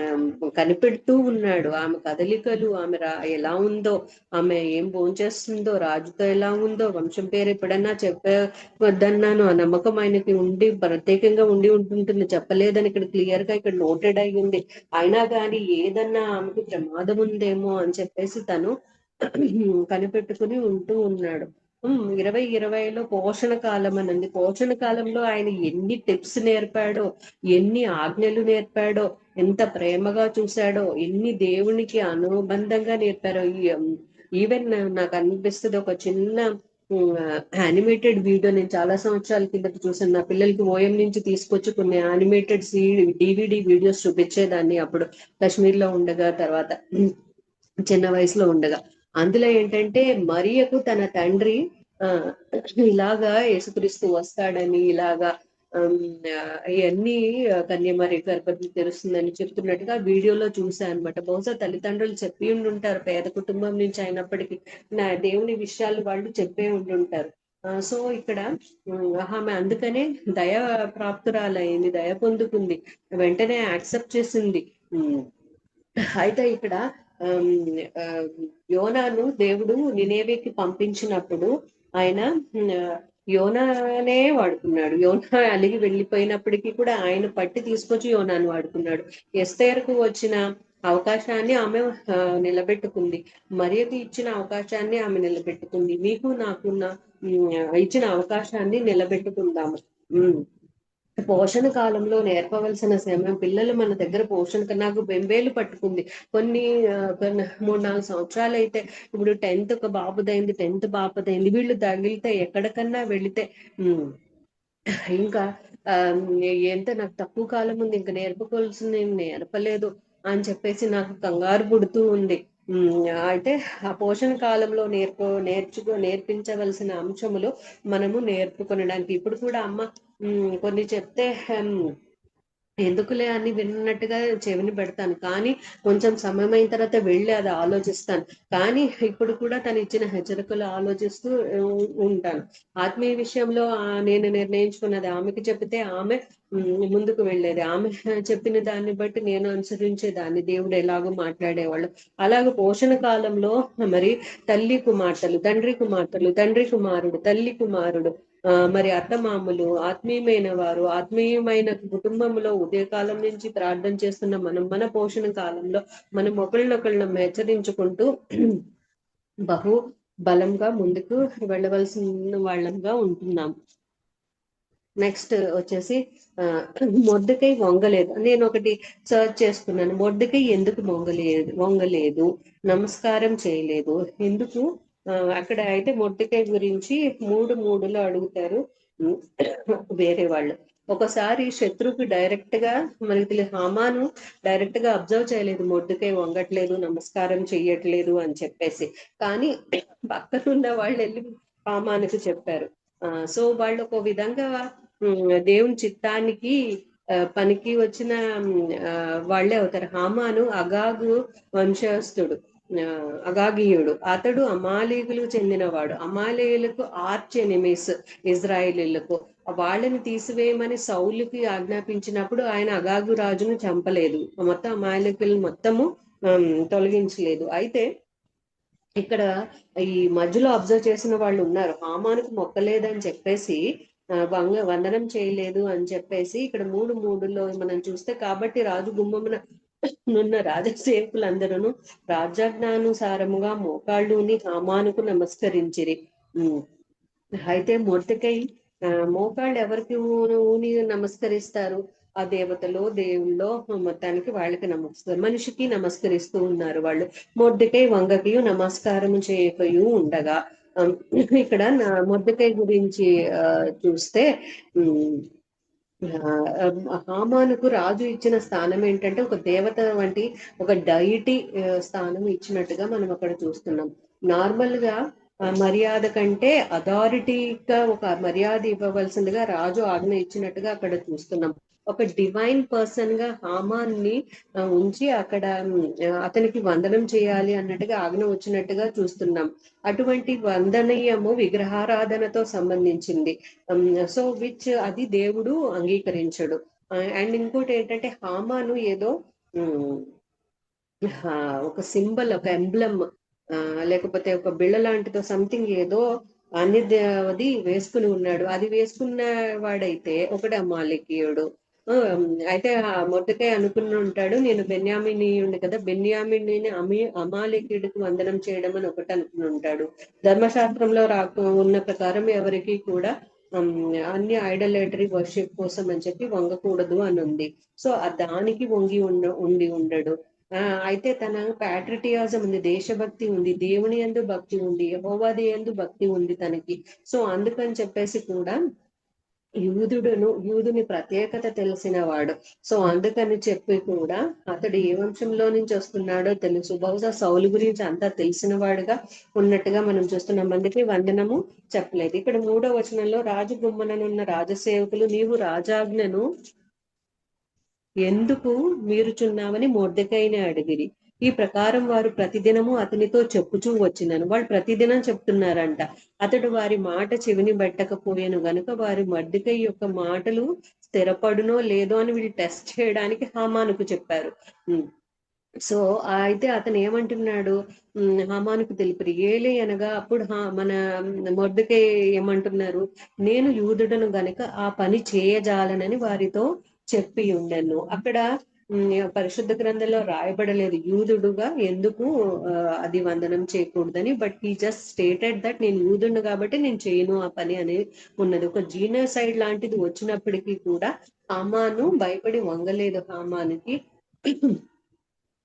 [SPEAKER 3] కనిపెడుతూ ఉన్నాడు, ఆమె కదలికలు, ఆమె ఎలా ఉందో, ఆమె ఏం భోంచేస్తుందో, రాజుతో ఎలా ఉందో, వంశం పేరు ఎప్పుడన్నా చెప్పవద్దన్నాను, ఆ నమ్మకం ఆయనకి ఉండి ప్రత్యేకంగా ఉండి ఉంటుంటుంది, చెప్పలేదని ఇక్కడ క్లియర్ గా ఇక్కడ నోటెడ్ అయ్యింది. అయినా కానీ ఏదన్నా ఆమెకు ప్రమాదం ఉందేమో అని చెప్పేసి తను కనిపెట్టుకుని ఉంటూ ఉన్నాడు. 2020లో పోషణ కాలం అనండి. పోషణ కాలంలో ఆయన ఎన్ని టిప్స్ నేర్పాడో, ఎన్ని ఆజ్ఞలు నేర్పాడో, ఎంత ప్రేమగా చూశాడో, ఎన్ని దేవునికి అనుబంధంగా నేర్పారో. ఈవెన్ నాకు అనిపిస్తుంది, ఒక చిన్న యానిమేటెడ్ వీడియో నేను చాలా సంవత్సరాల కిందట చూసాను. నా పిల్లలకి ఓఎం నుంచి తీసుకొచ్చి కొన్ని యానిమేటెడ్ DVD వీడియోస్ చూపించేదాన్ని అప్పుడు కాశ్మీర్లో ఉండగా, తర్వాత చిన్న వయసులో ఉండగా. అందులో ఏంటంటే మరియకు తన తండ్రి ఇలాగా యేసుక్రీస్తు వస్తాడని, ఇలాగా ఇవన్నీ కన్యమరి గర్భవతి తెరుస్తుందని చెప్తున్నట్టుగా వీడియోలో చూసా అనమాట. బహుశా తల్లిదండ్రులు చెప్పి ఉండుంటారు, పేద కుటుంబం నుంచి అయినప్పటికీ నా దేవుని విషయాలు వాళ్ళు చెప్పే ఉండుంటారు. సో ఇక్కడ ఆమె అందుకనే దయ ప్రాప్తురాలైంది, దయ పొందుకుంది, వెంటనే యాక్సెప్ట్ చేసింది. అయితే ఇక్కడ యోనాను దేవుడు నినేవేకి పంపించినప్పుడు ఆయన యోనానే వాడుకున్నాడు. యోనా అలిగి వెళ్ళిపోయినప్పటికీ కూడా ఆయన పట్టి తీసుకొచ్చి యోనాను వాడుకున్నాడు. ఎస్తేరుకు వచ్చిన అవకాశాన్ని ఆమె నిలబెట్టుకుంది, మరియకు ఇచ్చిన అవకాశాన్ని ఆమె నిలబెట్టుకుంది. మీకు నాకున్న ఇచ్చిన అవకాశాన్ని నిలబెట్టుకుందాము. పోషణ కాలంలో నేర్పవలసిన సమయం, పిల్లలు మన దగ్గర పోషణ నాకు బెంబేలు పట్టుకుంది. కొన్ని 3-4 సంవత్సరాలు అయితే, ఇప్పుడు 10th ఒక బాబుదైంది, 10th బాబుదైంది, వీళ్ళు తగిలితే ఎక్కడికన్నా వెళితే ఇంకా ఎంత నాకు తక్కువ కాలం ఉంది, ఇంకా నేర్పుకోవాల్సింది నేర్పలేదు అని చెప్పేసి నాకు కంగారు పుడుతూ ఉంది. అయితే ఆ పోషణ కాలంలో నేర్పించవలసిన అంశములు మనము నేర్పుకొనడానికి ఇప్పుడు కూడా అమ్మ కొన్ని చెప్తే ఎందుకులే అని విన్నట్టుగా చెవిని పెడతాను, కానీ కొంచెం సమయం అయిన తర్వాత వెళ్ళి అది ఆలోచిస్తాను. కానీ ఇప్పుడు కూడా తను ఇచ్చిన హెచ్చరికలు ఆలోచిస్తూ ఉంటాను. ఆత్మీయ విషయంలో నేను నిర్ణయించుకున్నది, ఆమెకి చెప్తే ఆమె ముందుకు వెళ్ళేది, ఆమె చెప్పిన దాన్ని బట్టి నేను అనుసరించేదాన్ని, దేవుడు ఎలాగో మాట్లాడేవాళ్ళు. అలాగే పోషణ కాలంలో మరి తల్లి కుమార్తెలు, తండ్రి కుమార్తెలు, తండ్రి కుమారుడు, తల్లి కుమారుడు, మరి అత్తమామలు, ఆత్మీయమైన వారు, ఆత్మీయమైన కుటుంబంలో ఉదయకాలం నుంచి ప్రార్థన చేస్తున్న మనం మన పోషణ కాలంలో మనం ఒకళ్ళనొకళ్ళం హెచ్చరించుకుంటూ బహు బలంగా ముందుకు వెళ్ళవలసిన వాళ్ళంగా ఉంటున్నాం. నెక్స్ట్ వచ్చేసి మొర్దెకై వంగలేదు. నేను ఒకటి సర్చ్ చేసుకున్నాను, మొర్దెకై ఎందుకు వంగలేదు, నమస్కారం చేయలేదు, ఎందుకు? అక్కడ అయితే మొర్దెకై గురించి 3:3లో అడుగుతారు వేరే వాళ్ళు. ఒకసారి శత్రువుకి డైరెక్ట్ గా మనకి తెలియదు, హామాను డైరెక్ట్ గా అబ్జర్వ్ చేయలేదు మొర్దెకై వంగట్లేదు, నమస్కారం చెయ్యట్లేదు అని చెప్పేసి, కానీ పక్కనున్న వాళ్ళు వెళ్ళి హామానుకు చెప్పారు. సో వాళ్ళు ఒక విధంగా దేవుని చిత్తానికి పనికి వచ్చిన వాళ్ళే అవుతారు. హామాను అగాగు వంశస్థుడు, అగాగీయుడు. అతడు అమాలీకులకు చెందినవాడు. అమాలీయులకు ఆర్చ్ ఎనిమీస్ ఇజ్రాయేలీలకు. వాళ్ళని తీసివేయమని సౌలుకి ఆజ్ఞాపించినప్పుడు ఆయన అగాగు రాజును చంపలేదు, మొత్తం అమాలీకులను మొత్తము తొలగించలేదు. అయితే ఇక్కడ ఈ మధ్యలో అబ్జర్వ్ చేసిన వాళ్ళు ఉన్నారు, హామానుకు మొక్కలేదని చెప్పేసి వందనం చేయలేదు అని చెప్పేసి ఇక్కడ 3:3లో మనం చూస్తే, కాబట్టి రాజు గుమ్మమున నున్న రాజసేవకులందరూ రాజ్యాజ్ఞానుసారముగా మోకాళ్ళుని హామానుకు నమస్కరించిరి. అయితే మొర్దెకై మోకాళ్ళు ఎవరికి ఊని నమస్కరిస్తారు? ఆ దేవతలో దేవుళ్ళో మొత్తానికి వాళ్ళకి నమస్కారం, మనిషికి నమస్కరిస్తూ ఉన్నారు వాళ్ళు. మొర్దెకై వంగకియు నమస్కారం చేయకయు ఉండగా ఇక్కడ మొర్దెకై గురించి చూస్తే హామానుకు రాజు ఇచ్చిన స్థానం ఏంటంటే ఒక దేవత వంటి ఒక డైటీ స్థానం ఇచ్చినట్టుగా మనం అక్కడ చూస్తున్నాం. నార్మల్ గా మర్యాద కంటే అథారిటీగా ఒక మర్యాద ఇవ్వవలసిందిగా రాజు ఆజ్ఞ ఇచ్చినట్టుగా అక్కడ చూస్తున్నాం. ఒక డివైన్ పర్సన్ గా హామాన్ని ఉంచి అక్కడ అతనికి వందనం చేయాలి అన్నట్టుగా ఆజ్ఞ వచ్చినట్టుగా చూస్తున్నాం. అటువంటి వందనీయము విగ్రహారాధనతో సంబంధించింది. సో విచ్ అది దేవుడు అంగీకరించడు. అండ్ ఇంకోటి ఏంటంటే హామాను ఏదో ఒక సింబల్, ఒక ఎంబ్లమ్, లేకపోతే ఒక బిళ్ళ లాంటిదో సంథింగ్ ఏదో అది వేసుకుని ఉన్నాడు. అది వేసుకున్న వాడైతే ఒకటి అమాలేకీయుడు. అయితే మొర్దెకై అనుకుని ఉంటాడు, నేను బెన్యామీనీయుడిని కదా, బెన్యామీనీని అమాలేకీయుడికి వందనం చేయడం అని ఒకటి అనుకుని ఉంటాడు. ధర్మశాస్త్రంలో ఉన్న ప్రకారం ఎవరికి కూడా అన్ని ఐడలేటరీ వర్షిప్ కోసం అని చెప్పి వంగకూడదు అని ఉంది. సో దానికి వంగి ఉండి ఉండడు. అయితే తన ప్యాట్రిటియాజం ఉంది, దేశభక్తి ఉంది, దేవుని యందు భక్తి ఉంది, యెహోవాది యందు భక్తి ఉంది తనకి. సో అందుకని చెప్పేసి కూడా యూదుని ప్రత్యేకత తెలిసిన వాడు. సో అందుకని చెప్పి కూడా అతడు ఏ వంశంలో నుంచి వస్తున్నాడో తెలుసు. బహుశా సౌలు గురించి అంతా తెలిసిన వాడుగా ఉన్నట్టుగా మనం చూస్తున్నాం. అందుకే వందనము చెప్పలేదు. ఇక్కడ 3వ వచనంలో రాజు గుమ్మననున్న రాజసేవకులు నీవు రాజాజ్ఞను ఎందుకు మీరుచున్నామని మొర్దెకైని అడిగిరి. ఈ ప్రకారం వారు ప్రతిదినము అతనితో చెప్పుచూ వచ్చినను. వాళ్ళు ప్రతిదినం చెప్తున్నారంట. అతడు వారి మాట చెవిని పెట్టకపోయాను గనుక వారి మొర్దెకై యొక్క మాటలు స్థిరపడునో లేదో అని వీళ్ళు టెస్ట్ చేయడానికి హామానుకు చెప్పారు. సో అయితే అతను ఏమంటున్నాడు, హామానుకు తెలిపి ఏలే అనగా అప్పుడు మన మొర్దెకై ఏమంటున్నారు, నేను యూదుడను గనుక ఆ పని చేయజాలనని వారితో చెప్పి ఉండను. అక్కడ పరిశుద్ధ గ్రంథంలో రాయబడలేదు యూదుడుగా ఎందుకు అది వందనం చేయకూడదని. But he just stated that నేను యూదుడు కాబట్టి నేను చేయను ఆ పని అనేది ఉన్నది. ఒక జీనోసైడ్ లాంటిది వచ్చినప్పటికీ కూడా హామాను భయపడి వంగలేదు. హామానుకి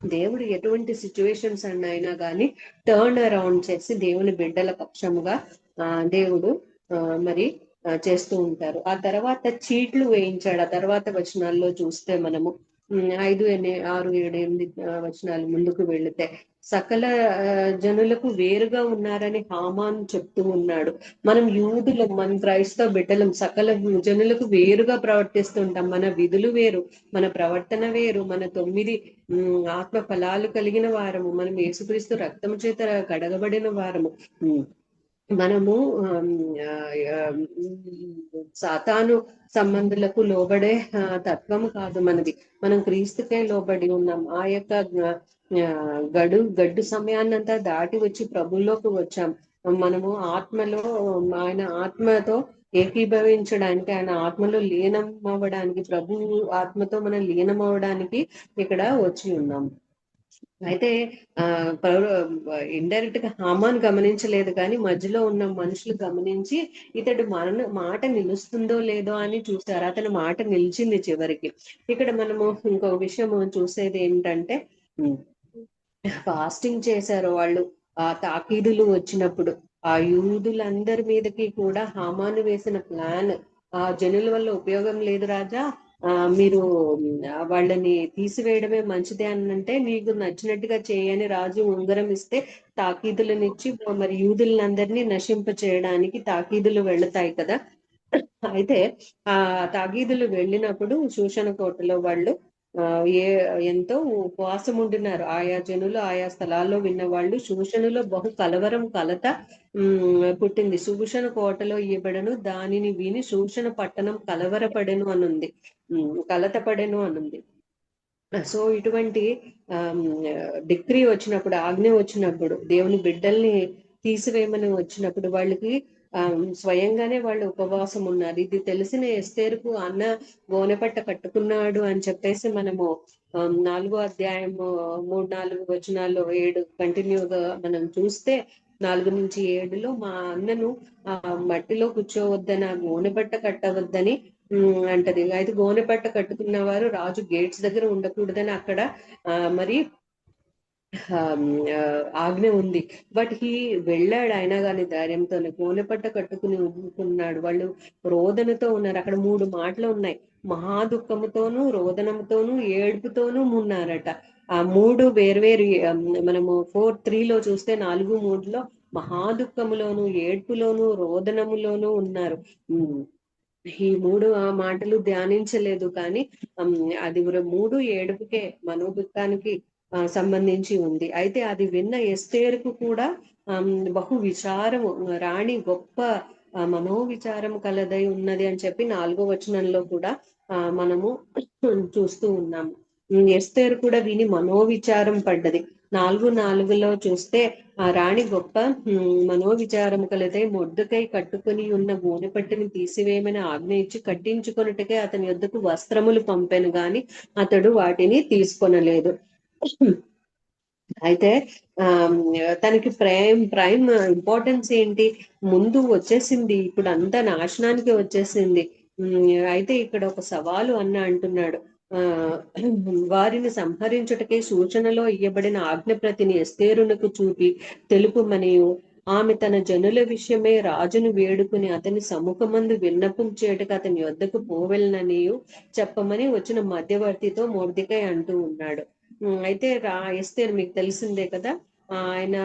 [SPEAKER 3] దేవుడు ఎటువంటి సిచ్యువేషన్స్ అయినా కానీ టర్న్ అరౌండ్ చేసి దేవుని బిడ్డల పక్షముగా దేవుడు మరి చేస్తూ ఉంటారు. ఆ తర్వాత చీట్లు వేయించాడు. ఆ తర్వాత వచనాల్లో చూస్తే మనము 5, 6, 7, 8 వచనాలు ముందుకు వెళితే సకల జనులకు వేరుగా ఉన్నారని హామాన్ చెప్తూ ఉన్నాడు. మనం యూదులు, మన క్రైస్తవ బిడ్డలం సకల జనులకు వేరుగా ప్రవర్తిస్తుంటాం. మన విధులు వేరు, మన ప్రవర్తన వేరు, మన 9 ఆత్మ ఫలాలు కలిగిన వారము, మనం యేసుక్రీస్తు రక్తము చేత కడగబడిన వారము. మనము సాతాను సంబంధులకు లోబడే తత్వము కాదు మనది. మనం క్రీస్తుకే లోబడి ఉన్నాం. ఆ యొక్క గడ్డు సమయాన్నంతా దాటి వచ్చి ప్రభుల్లోకి వచ్చాం. మనము ఆత్మలో ఆయన ఆత్మతో ఏకీభవించడానికి, ఆయన ఆత్మలో లీనం అవ్వడానికి, ప్రభు ఆత్మతో మనం లీనం అవ్వడానికి ఇక్కడ వచ్చి ఉన్నాం. అయితే ఇండైరెక్ట్ గా హామాన్ గమనించలేదు, కానీ మధ్యలో ఉన్న మనుషులు గమనించి ఇతడు మాట నిలుస్తుందో లేదో అని చూస్తారు. అతని మాట నిలిచింది చివరికి. ఇక్కడ మనము ఇంకో విషయం చూసేది ఏంటంటే ఫాస్టింగ్ చేశారు వాళ్ళు. ఆ తాకీదులు వచ్చినప్పుడు ఆ యూదులందరి మీదకి కూడా హామాను వేసిన ప్లాన్, ఆ జనుల వల్ల ఉపయోగం లేదు రాజా, మీరు వాళ్ళని తీసివేయడమే మంచిదే అనంటే నీకు నచ్చినట్టుగా చేయని రాజు ఉంగరం ఇస్తే తాకీదులనిచ్చి మరి యూదులందరినీ నశింప చేయడానికి తాకీదులు వెళతాయి కదా. అయితే ఆ తాకీదులు వెళ్ళినప్పుడు శూషణ కోటలో వాళ్ళు ఎంతో ఉపవాసం ఉంటున్నారు. ఆయా జనులు ఆయా స్థలాల్లో విన్నవాళ్ళు శూషణలో బహు కలత పుట్టింది. శూషణ కోటలో ఇవ్వబడను దానిని విని శూషణ పట్టణం కలవరపడెను అనుంది, కలతపడెను అనుంది. సో ఇటువంటి డిగ్రీ వచ్చినప్పుడు, ఆజ్ఞ వచ్చినప్పుడు, దేవుని బిడ్డల్ని తీసివేయమని వచ్చినప్పుడు వాళ్ళకి స్వయంగానే వాళ్ళు ఉపవాసం ఉన్నారు. ఇది తెలిసిన ఎస్తేరుకు అన్న గోనెపట్ట కట్టుకున్నాడు అని చెప్పేసి మనము 4వ అధ్యాయము 3-4 వచనాల్లో 7 కంటిన్యూగా మనం చూస్తే 4-7లో మా అన్నను మట్టిలో కూర్చోవద్దని, గోనెపట్ట కట్టవద్దని అంటది. అయితే గోనెపట్ట కట్టుకున్న వారు రాజు గేట్స్ దగ్గర ఉండకూడదని అక్కడ మరి ఆజ్ఞ ఉంది. బట్ వెళ్ళాడు అయినా కానీ ధైర్యంతోనే గోనెపట్ట కట్టుకుని ఊరుకున్నాడు. వాళ్ళు రోదనతో ఉన్నారు. అక్కడ 3 మాటలు ఉన్నాయి. మహాదుఃఖముతోనూ, రోదనముతోనూ, ఏడుపుతోనూ ఉన్నారట. ఆ 3 వేర్వేరు మనము 4:3 చూస్తే 4:3 మహాదుఃఖములోను, ఏడ్పులోను, రోదనములోను ఉన్నారు. ఈ 3 మాటలు ధ్యానించలేదు కానీ అది 3 ఏడుపుకే, మనోదుఖానికి సంబంధించి ఉంది. అయితే అది విన్న ఎస్తేరుకు కూడా బహు విచారము, రాణి గొప్ప మనోవిచారం కలదై ఉన్నది అని చెప్పి 4వ వచనంలో కూడా మనము చూస్తూ ఉన్నాము. ఎస్తేరు కూడా విని మనోవిచారం పడ్డది. 4:4 చూస్తే ఆ రాణి గొప్ప మనోవిచారం కలదై మొర్దెకై కట్టుకుని ఉన్న గోనెపట్టుని తీసివేయమని ఆజ్ఞ ఇచ్చి కట్టించుకొనుటకే అతని యొద్దకు వస్త్రములు పంపెను గాని అతడు వాటిని తీసుకొనలేదు. అయితే తనకి ప్రైమ్ ఇంపార్టెన్స్ ఏంటి? ముందు వచ్చేసింది, ఇప్పుడు అంతా నాశనానికి వచ్చేసింది. అయితే ఇక్కడ ఒక సవాలు అంటున్నాడు. వారిని సంహరించుటకే సూచనలో ఇయ్యబడిన ఆజ్ఞ ప్రతిని ఎస్తేరునకు చూపి తెలుపుమనియు, ఆమె తన జనుల విషయమే రాజును వేడుకుని అతని సముఖమందు విన్నపం చేయటకు అతని వద్దకు పోవెలననియు చెప్పమని వచ్చిన మధ్యవర్తితో మొర్దెకై అంటూ ఉన్నాడు. అయితే ఎస్తేరు మీకు తెలిసిందే కదా, ఆయన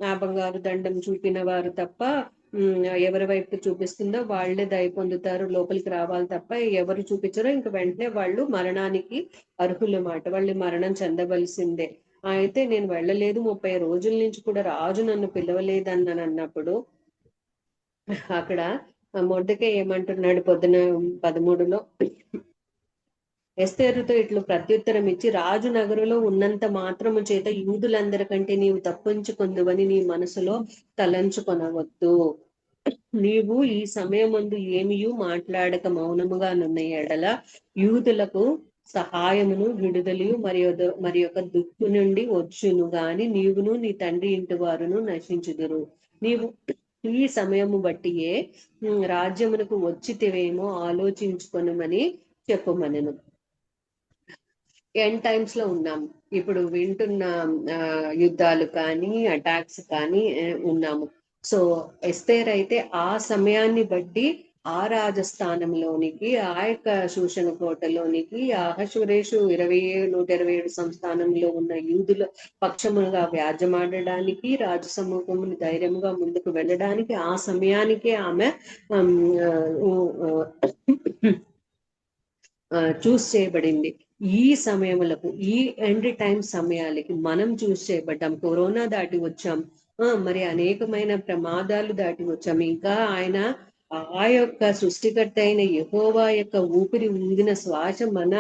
[SPEAKER 3] ఆ బంగారు దండం చూపిన వారు తప్ప ఎవరి వైపు చూపిస్తుందో వాళ్ళే దయ పొందుతారు, లోపలికి రావాలి తప్ప ఎవరు చూపించారో ఇంక వెంటనే వాళ్ళు మరణానికి అర్హులు మాట, వాళ్ళు మరణం చెందవలసిందే. అయితే నేను వెళ్ళలేదు, 30 రోజుల నుంచి కూడా రాజు నన్ను పిలవలేదన్నాను అన్నప్పుడు అక్కడ మొర్దెకై ఏమంటున్నాడు పొద్దున 13లో, ఎస్తేరుతో ఇట్లు ప్రత్యుత్తరం ఇచ్చి, రాజు నగరులో ఉన్నంత మాత్రము చేత యూదులందరికంటే నీవు తప్పించుకొందువని నీ మనసులో తలంచుకొనవద్దు. నీవు ఈ సమయమందు ఏమియూ మాట్లాడక మౌనముగా నున్న ఎడల యూదులకు సహాయమును విడుదలయు మరి యొక్క దుక్కు నుండి వచ్చును గాని నీవును నీ తండ్రి ఇంటి వారును నశించుదురు. నీవు ఈ సమయము బట్టియే రాజ్యమునకు వచ్చితివేమో ఆలోచించుకొనుమని చెప్పమనెను. ఎండ్ టైమ్స్ లో ఉన్నాము ఇప్పుడు, వింటున్న యుద్ధాలు కానీ అటాక్స్ కానీ ఉన్నాము. సో ఎస్తేర్ అయితే ఆ సమయాన్ని బట్టి ఆ రాజస్థానంలోనికి, ఆ యొక్క శూషణ కోటలోనికి, అహష్వేరోషు 127 సంస్థానంలో ఉన్న యూదుల పక్షముగా వ్యాజ్యమాడడానికి, రాజు సమూహముని ధైర్యంగా ముందుకు వెళ్ళడానికి ఆ సమయానికే ఆమె చూస్ చేయబడింది. ఈ సమయములకు, ఈ ఎండ్ టైం సమయాలకి మనం చూస్ చేయబడ్డాం. కరోనా దాటి వచ్చాం, మరి అనేకమైన ప్రమాదాలు దాటి వచ్చాం. ఇంకా ఆయన ఆ యొక్క సృష్టికర్త అయిన యెహోవా యొక్క ఊపిరి ఊదిన శ్వాస మన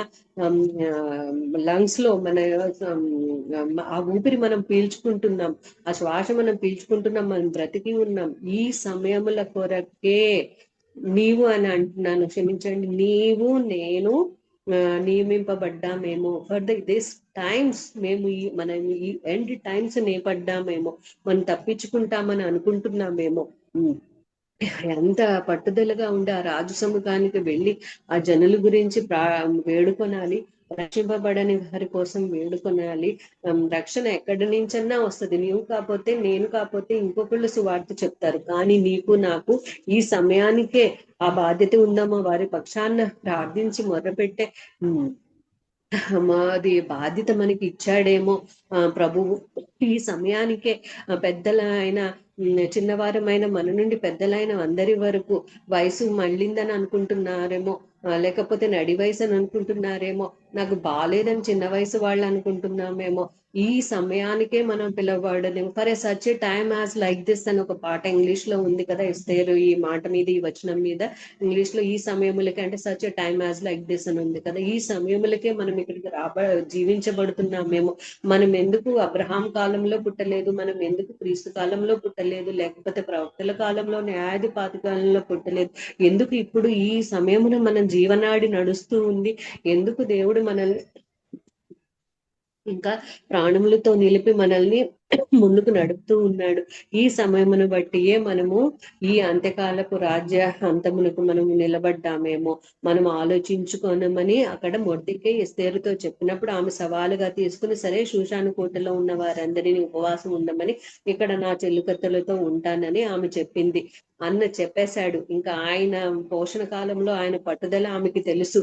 [SPEAKER 3] లంగ్స్ లో, మన ఆ ఊపిరి మనం పీల్చుకుంటున్నాం, ఆ శ్వాస మనం పీల్చుకుంటున్నాం, మనం బ్రతికి ఉన్నాం. ఈ సమయముల కొరకే నీవు అని అంటున్నాను, క్షమించండి, నీవు నేను నియమింపబడ్డామేమో. ఫర్ దిస్ టైమ్స్ మేము మనం ఈ ఎండ్ టైమ్స్ నేపడ్డామేమో, మనం తప్పించుకుంటామని అనుకుంటున్నామేమో. ఎంత పట్టుదలగా ఉండి ఆ రాజు సముఖానికి వెళ్ళి ఆ జనుల గురించి వేడుకొనాలి, రక్షింపబడని వారి కోసం వేడుకొనాలి. రక్షణ ఎక్కడి నుంచన్నా వస్తుంది, నీవు కాకపోతే, నేను కాకపోతే ఇంకొకళ్ళు సువార్త చెప్తారు. కానీ నీకు నాకు ఈ సమయానికే ఆ బాధ్యత ఉందామో, వారి పక్షాన ప్రార్థించి మొర్రపెట్టే మాది బాధ్యత మనకి ఇచ్చాడేమో ప్రభువు. ఈ సమయానికే పెద్దలైన చిన్నవారమైన మన నుండి పెద్దలైన అందరి వరకు వయసు మళ్ళిందని అనుకుంటున్నారేమో, లేకపోతే నడి వయసు అని అనుకుంటున్నారేమో, నాకు బాలేదని చిన్న వయసు వాళ్ళు అనుకుంటున్నామేమో. ఈ సమయానికే మనం పిలవబడలేము. For a such a time as like this అని ఒక పాట ఇంగ్లీష్ లో ఉంది కదా, ఎస్తేరు ఈ మాట మీద, ఈ వచనం మీద ఇంగ్లీష్ లో, ఈ సమయములకే అంటే such a time as like this అని ఉంది కదా, ఈ సమయములకే మనం ఇక్కడికి జీవించబడుతున్నామేమో. మనం ఎందుకు అబ్రహాం కాలంలో పుట్టలేదు, మనం ఎందుకు క్రీస్తు కాలంలో పుట్టలేదు, లేకపోతే ప్రవక్తల కాలంలో, న్యాయాధిపతి కాలంలో పుట్టలేదు, ఎందుకు ఇప్పుడు ఈ సమయమున మన జీవనాడి నడుస్తూ ఉంది, ఎందుకు దేవుడు మనల్ని ఇంకా ప్రాణములతో నిలిపి మనల్ని ముందుకు నడుపుతూ ఉన్నాడు. ఈ సమయమును బట్టియే మనము ఈ అంత్యకాలపు రాజ్య అంతమునకు మనము నిలబడ్డామేమో మనం ఆలోచించుకోనమని అక్కడ మొర్దెకై ఎస్తేరుతో చెప్పినప్పుడు ఆమె సవాలుగా తీసుకుని, సరే శూషాను కోటలో ఉన్న వారందరినీ ఉపవాసం ఉండమని, ఇక్కడ నా చెల్లికత్తెలతో ఉంటానని ఆమె చెప్పింది. అన్న చెప్పేశాడు. ఇంకా ఆయన పోషణ కాలంలో ఆయన పట్టుదల ఆమెకి తెలుసు.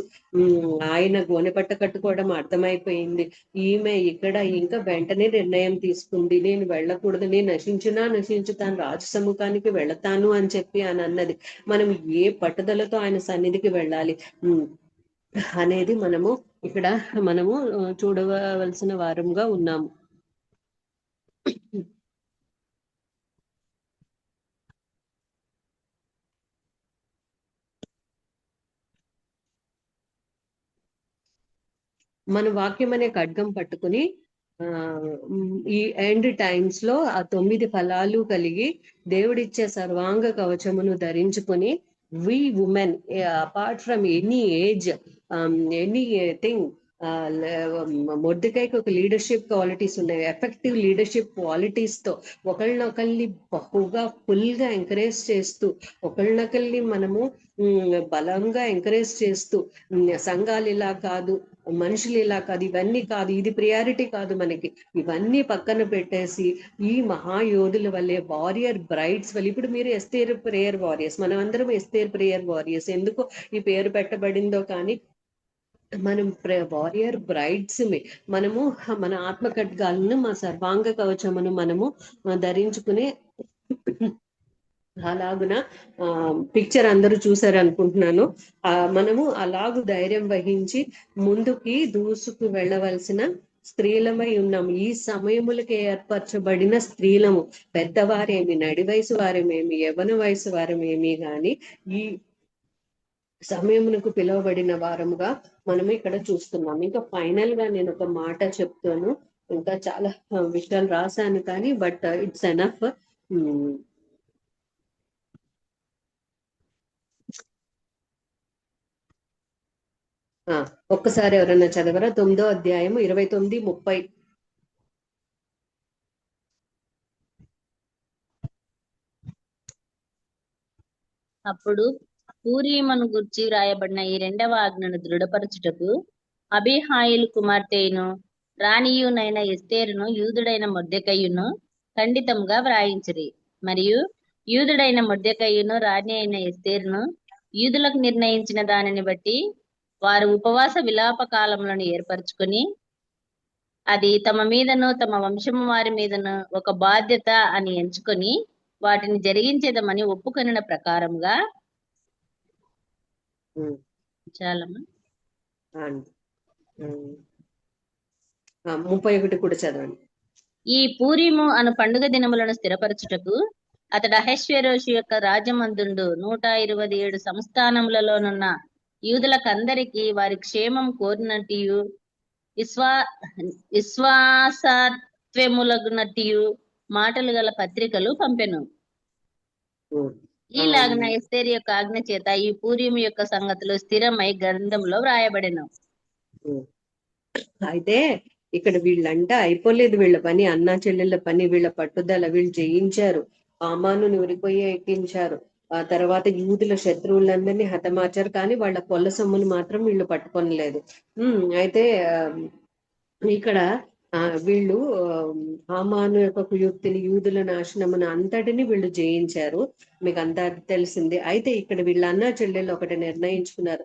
[SPEAKER 3] ఆయన గోనెపట్ట కట్టుకోవడం అర్థమైపోయింది. ఈమె ఇక్కడ ఇంకా వెంటనే నిర్ణయం తీసుకుంది, నేను వెళ్ళకూడదు, నేను నశించుతాను, రాజు సముఖానికి వెళతాను అని చెప్పి అని అన్నది. మనం ఏ పట్టుదలతో ఆయన సన్నిధికి వెళ్ళాలి అనేది మనము ఇక్కడ చూడవలసిన వారంగా ఉన్నాము. మన వాక్యం అనే ఖడ్గం పట్టుకుని ఈ ఎండ్ టైమ్స్ లో ఆ 9 ఫలాలు కలిగి దేవుడిచ్చే సర్వాంగ కవచమును ధరించుకొని, we women apart from any age, anything, మొర్దెకైకి ఒక లీడర్షిప్ క్వాలిటీస్ ఉన్నాయి. ఎఫెక్టివ్ లీడర్షిప్ క్వాలిటీస్ తో ఒకళ్ళనొకళ్ళని బహుగా ఫుల్ గా ఎంకరేజ్ చేస్తూ, ఒకళ్ళనొకళ్ళని మనము బలంగా ఎంకరేజ్ చేస్తూ, సంఘాలు ఇలా కాదు, మనుషులు ఇలా కాదు, ఇవన్నీ కాదు, ఇది ప్రియారిటీ కాదు మనకి, ఇవన్నీ పక్కన పెట్టేసి ఈ మహాయోధుల వల్లే వారియర్ బ్రైడ్స్ వల్ల, ఇప్పుడు మీరు ఎస్తేర్ ప్రేయర్ వారియర్స్, మనం అందరం ఎస్తేర్ ప్రేయర్ వారియర్స్. ఎందుకు ఈ పేరు పెట్టబడిందో కానీ మనం వారియర్ బ్రైడ్స్ మనము మన ఆత్మ ఖడ్గాలను, మా సర్వాంగ కవచమును మనము ధరించుకునే అలాగున పిక్చర్ అందరూ చూసారు అనుకుంటున్నాను. మనము అలాగు ధైర్యం వహించి ముందుకి దూసుకు వెళ్ళవలసిన స్త్రీలమై ఉన్నాము. ఈ సమయములకి ఏర్పరచబడిన స్త్రీలము, పెద్దవారేమి, నడి వయసు వారమేమి, యవ్వన వయసు వారమేమి గాని ఈ సమయమునకు పిలువబడిన వారముగా మనము ఇక్కడ చూస్తున్నాం. ఇంకా ఫైనల్ గా నేను ఒక మాట చెప్తాను. ఇంకా చాలా విషయాలు రాశాను కానీ బట్ ఇట్స్ ఎనఫ్. ఒక్కసారి ఎవరన్నా చదవరా? 9వ అధ్యాయము 29, 30.
[SPEAKER 4] అప్పుడు పూరీమను గుర్చి వ్రాయబడిన ఈ 2వ ఆజ్ఞను దృఢపరచుటకు అబీహాయిలు కుమార్తెను రాణియునైన ఎస్తేరును యూదుడైన మొర్దెకయ్యును ఖండితంగా వ్రాయించిరి. మరియు యూదుడైన మొర్దెకయ్యును రాణి అయిన ఎస్తేరును యూదులకు నిర్ణయించిన దానిని బట్టి వారు ఉపవాస విలాప కాలములను ఏర్పరచుకొని, అది తమ మీదను తమ వంశము వారి మీదను ఒక బాధ్యత అని ఎంచుకొని వాటిని జరిగించేదమని ఒప్పుకొనిన ప్రకారంగా చాలమ్మా
[SPEAKER 3] 31 కూడా చదవండి.
[SPEAKER 4] ఈ పూరీము అను పండుగ దినములను స్థిరపరచుటకు అతడు అహశ్వేరోషు యొక్క రాజ్యమందుండు 127 సంస్థానములలోనున్న యూదులకందరికీ వారి క్షేమం కోరినట్టు విశ్వాసత్వములగునట్టు మాటలు గల పత్రికలు పంపెను. ఈలాగున ఎస్తేరు యొక్క ఆజ్ఞ చేత ఈ పూరీము యొక్క సంగతులు స్థిరమై గ్రంథంలో వ్రాయబడెను.
[SPEAKER 3] అయితే ఇక్కడ వీళ్ళంటే అయిపోలేదు వీళ్ళ పని, అన్నా చెల్లెళ్ళ పని, వీళ్ళ పట్టుదల, వీళ్ళు జయించారు, హామాను ఉరిపోయి ఎక్కించారు, ఆ తర్వాత యూదుల శత్రువులందరినీ హతమార్చారు, కానీ వాళ్ళ కొల్ల సొమ్మును మాత్రం వీళ్ళు పట్టుకొనలేదు. అయితే ఇక్కడ వీళ్ళు హామాను యొక్క కుయుక్తిని, యూదుల నాశనమును అంతటిని వీళ్ళు జయించారు. మీకు అంతా తెలిసిందే. అయితే ఇక్కడ వీళ్ళ అన్నా చెల్లెళ్ళు ఒకటి నిర్ణయించుకున్నారు,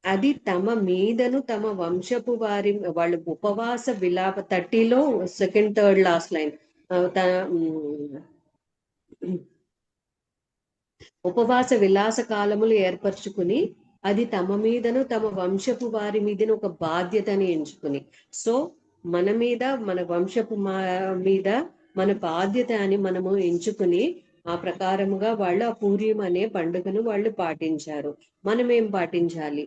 [SPEAKER 3] అది తమ మీదను తమ వంశపు వారి, వాళ్ళు ఉపవాస విలాప 30లో సెకండ్ థర్డ్ లాస్ట్ లైన్, ఉపవాస విలాస కాలములు ఏర్పరచుకుని అది తమ మీదను తమ వంశపు వారి మీదను ఒక బాధ్యతని ఎంచుకుని, సో మన మీద, మన వంశపు మీద మన బాధ్యత అని మనము ఎంచుకుని ఆ ప్రకారముగా వాళ్ళు ఆ పూర్యం అనే పండుగను వాళ్ళు పాటించారు. మనం ఏం పాటించాలి?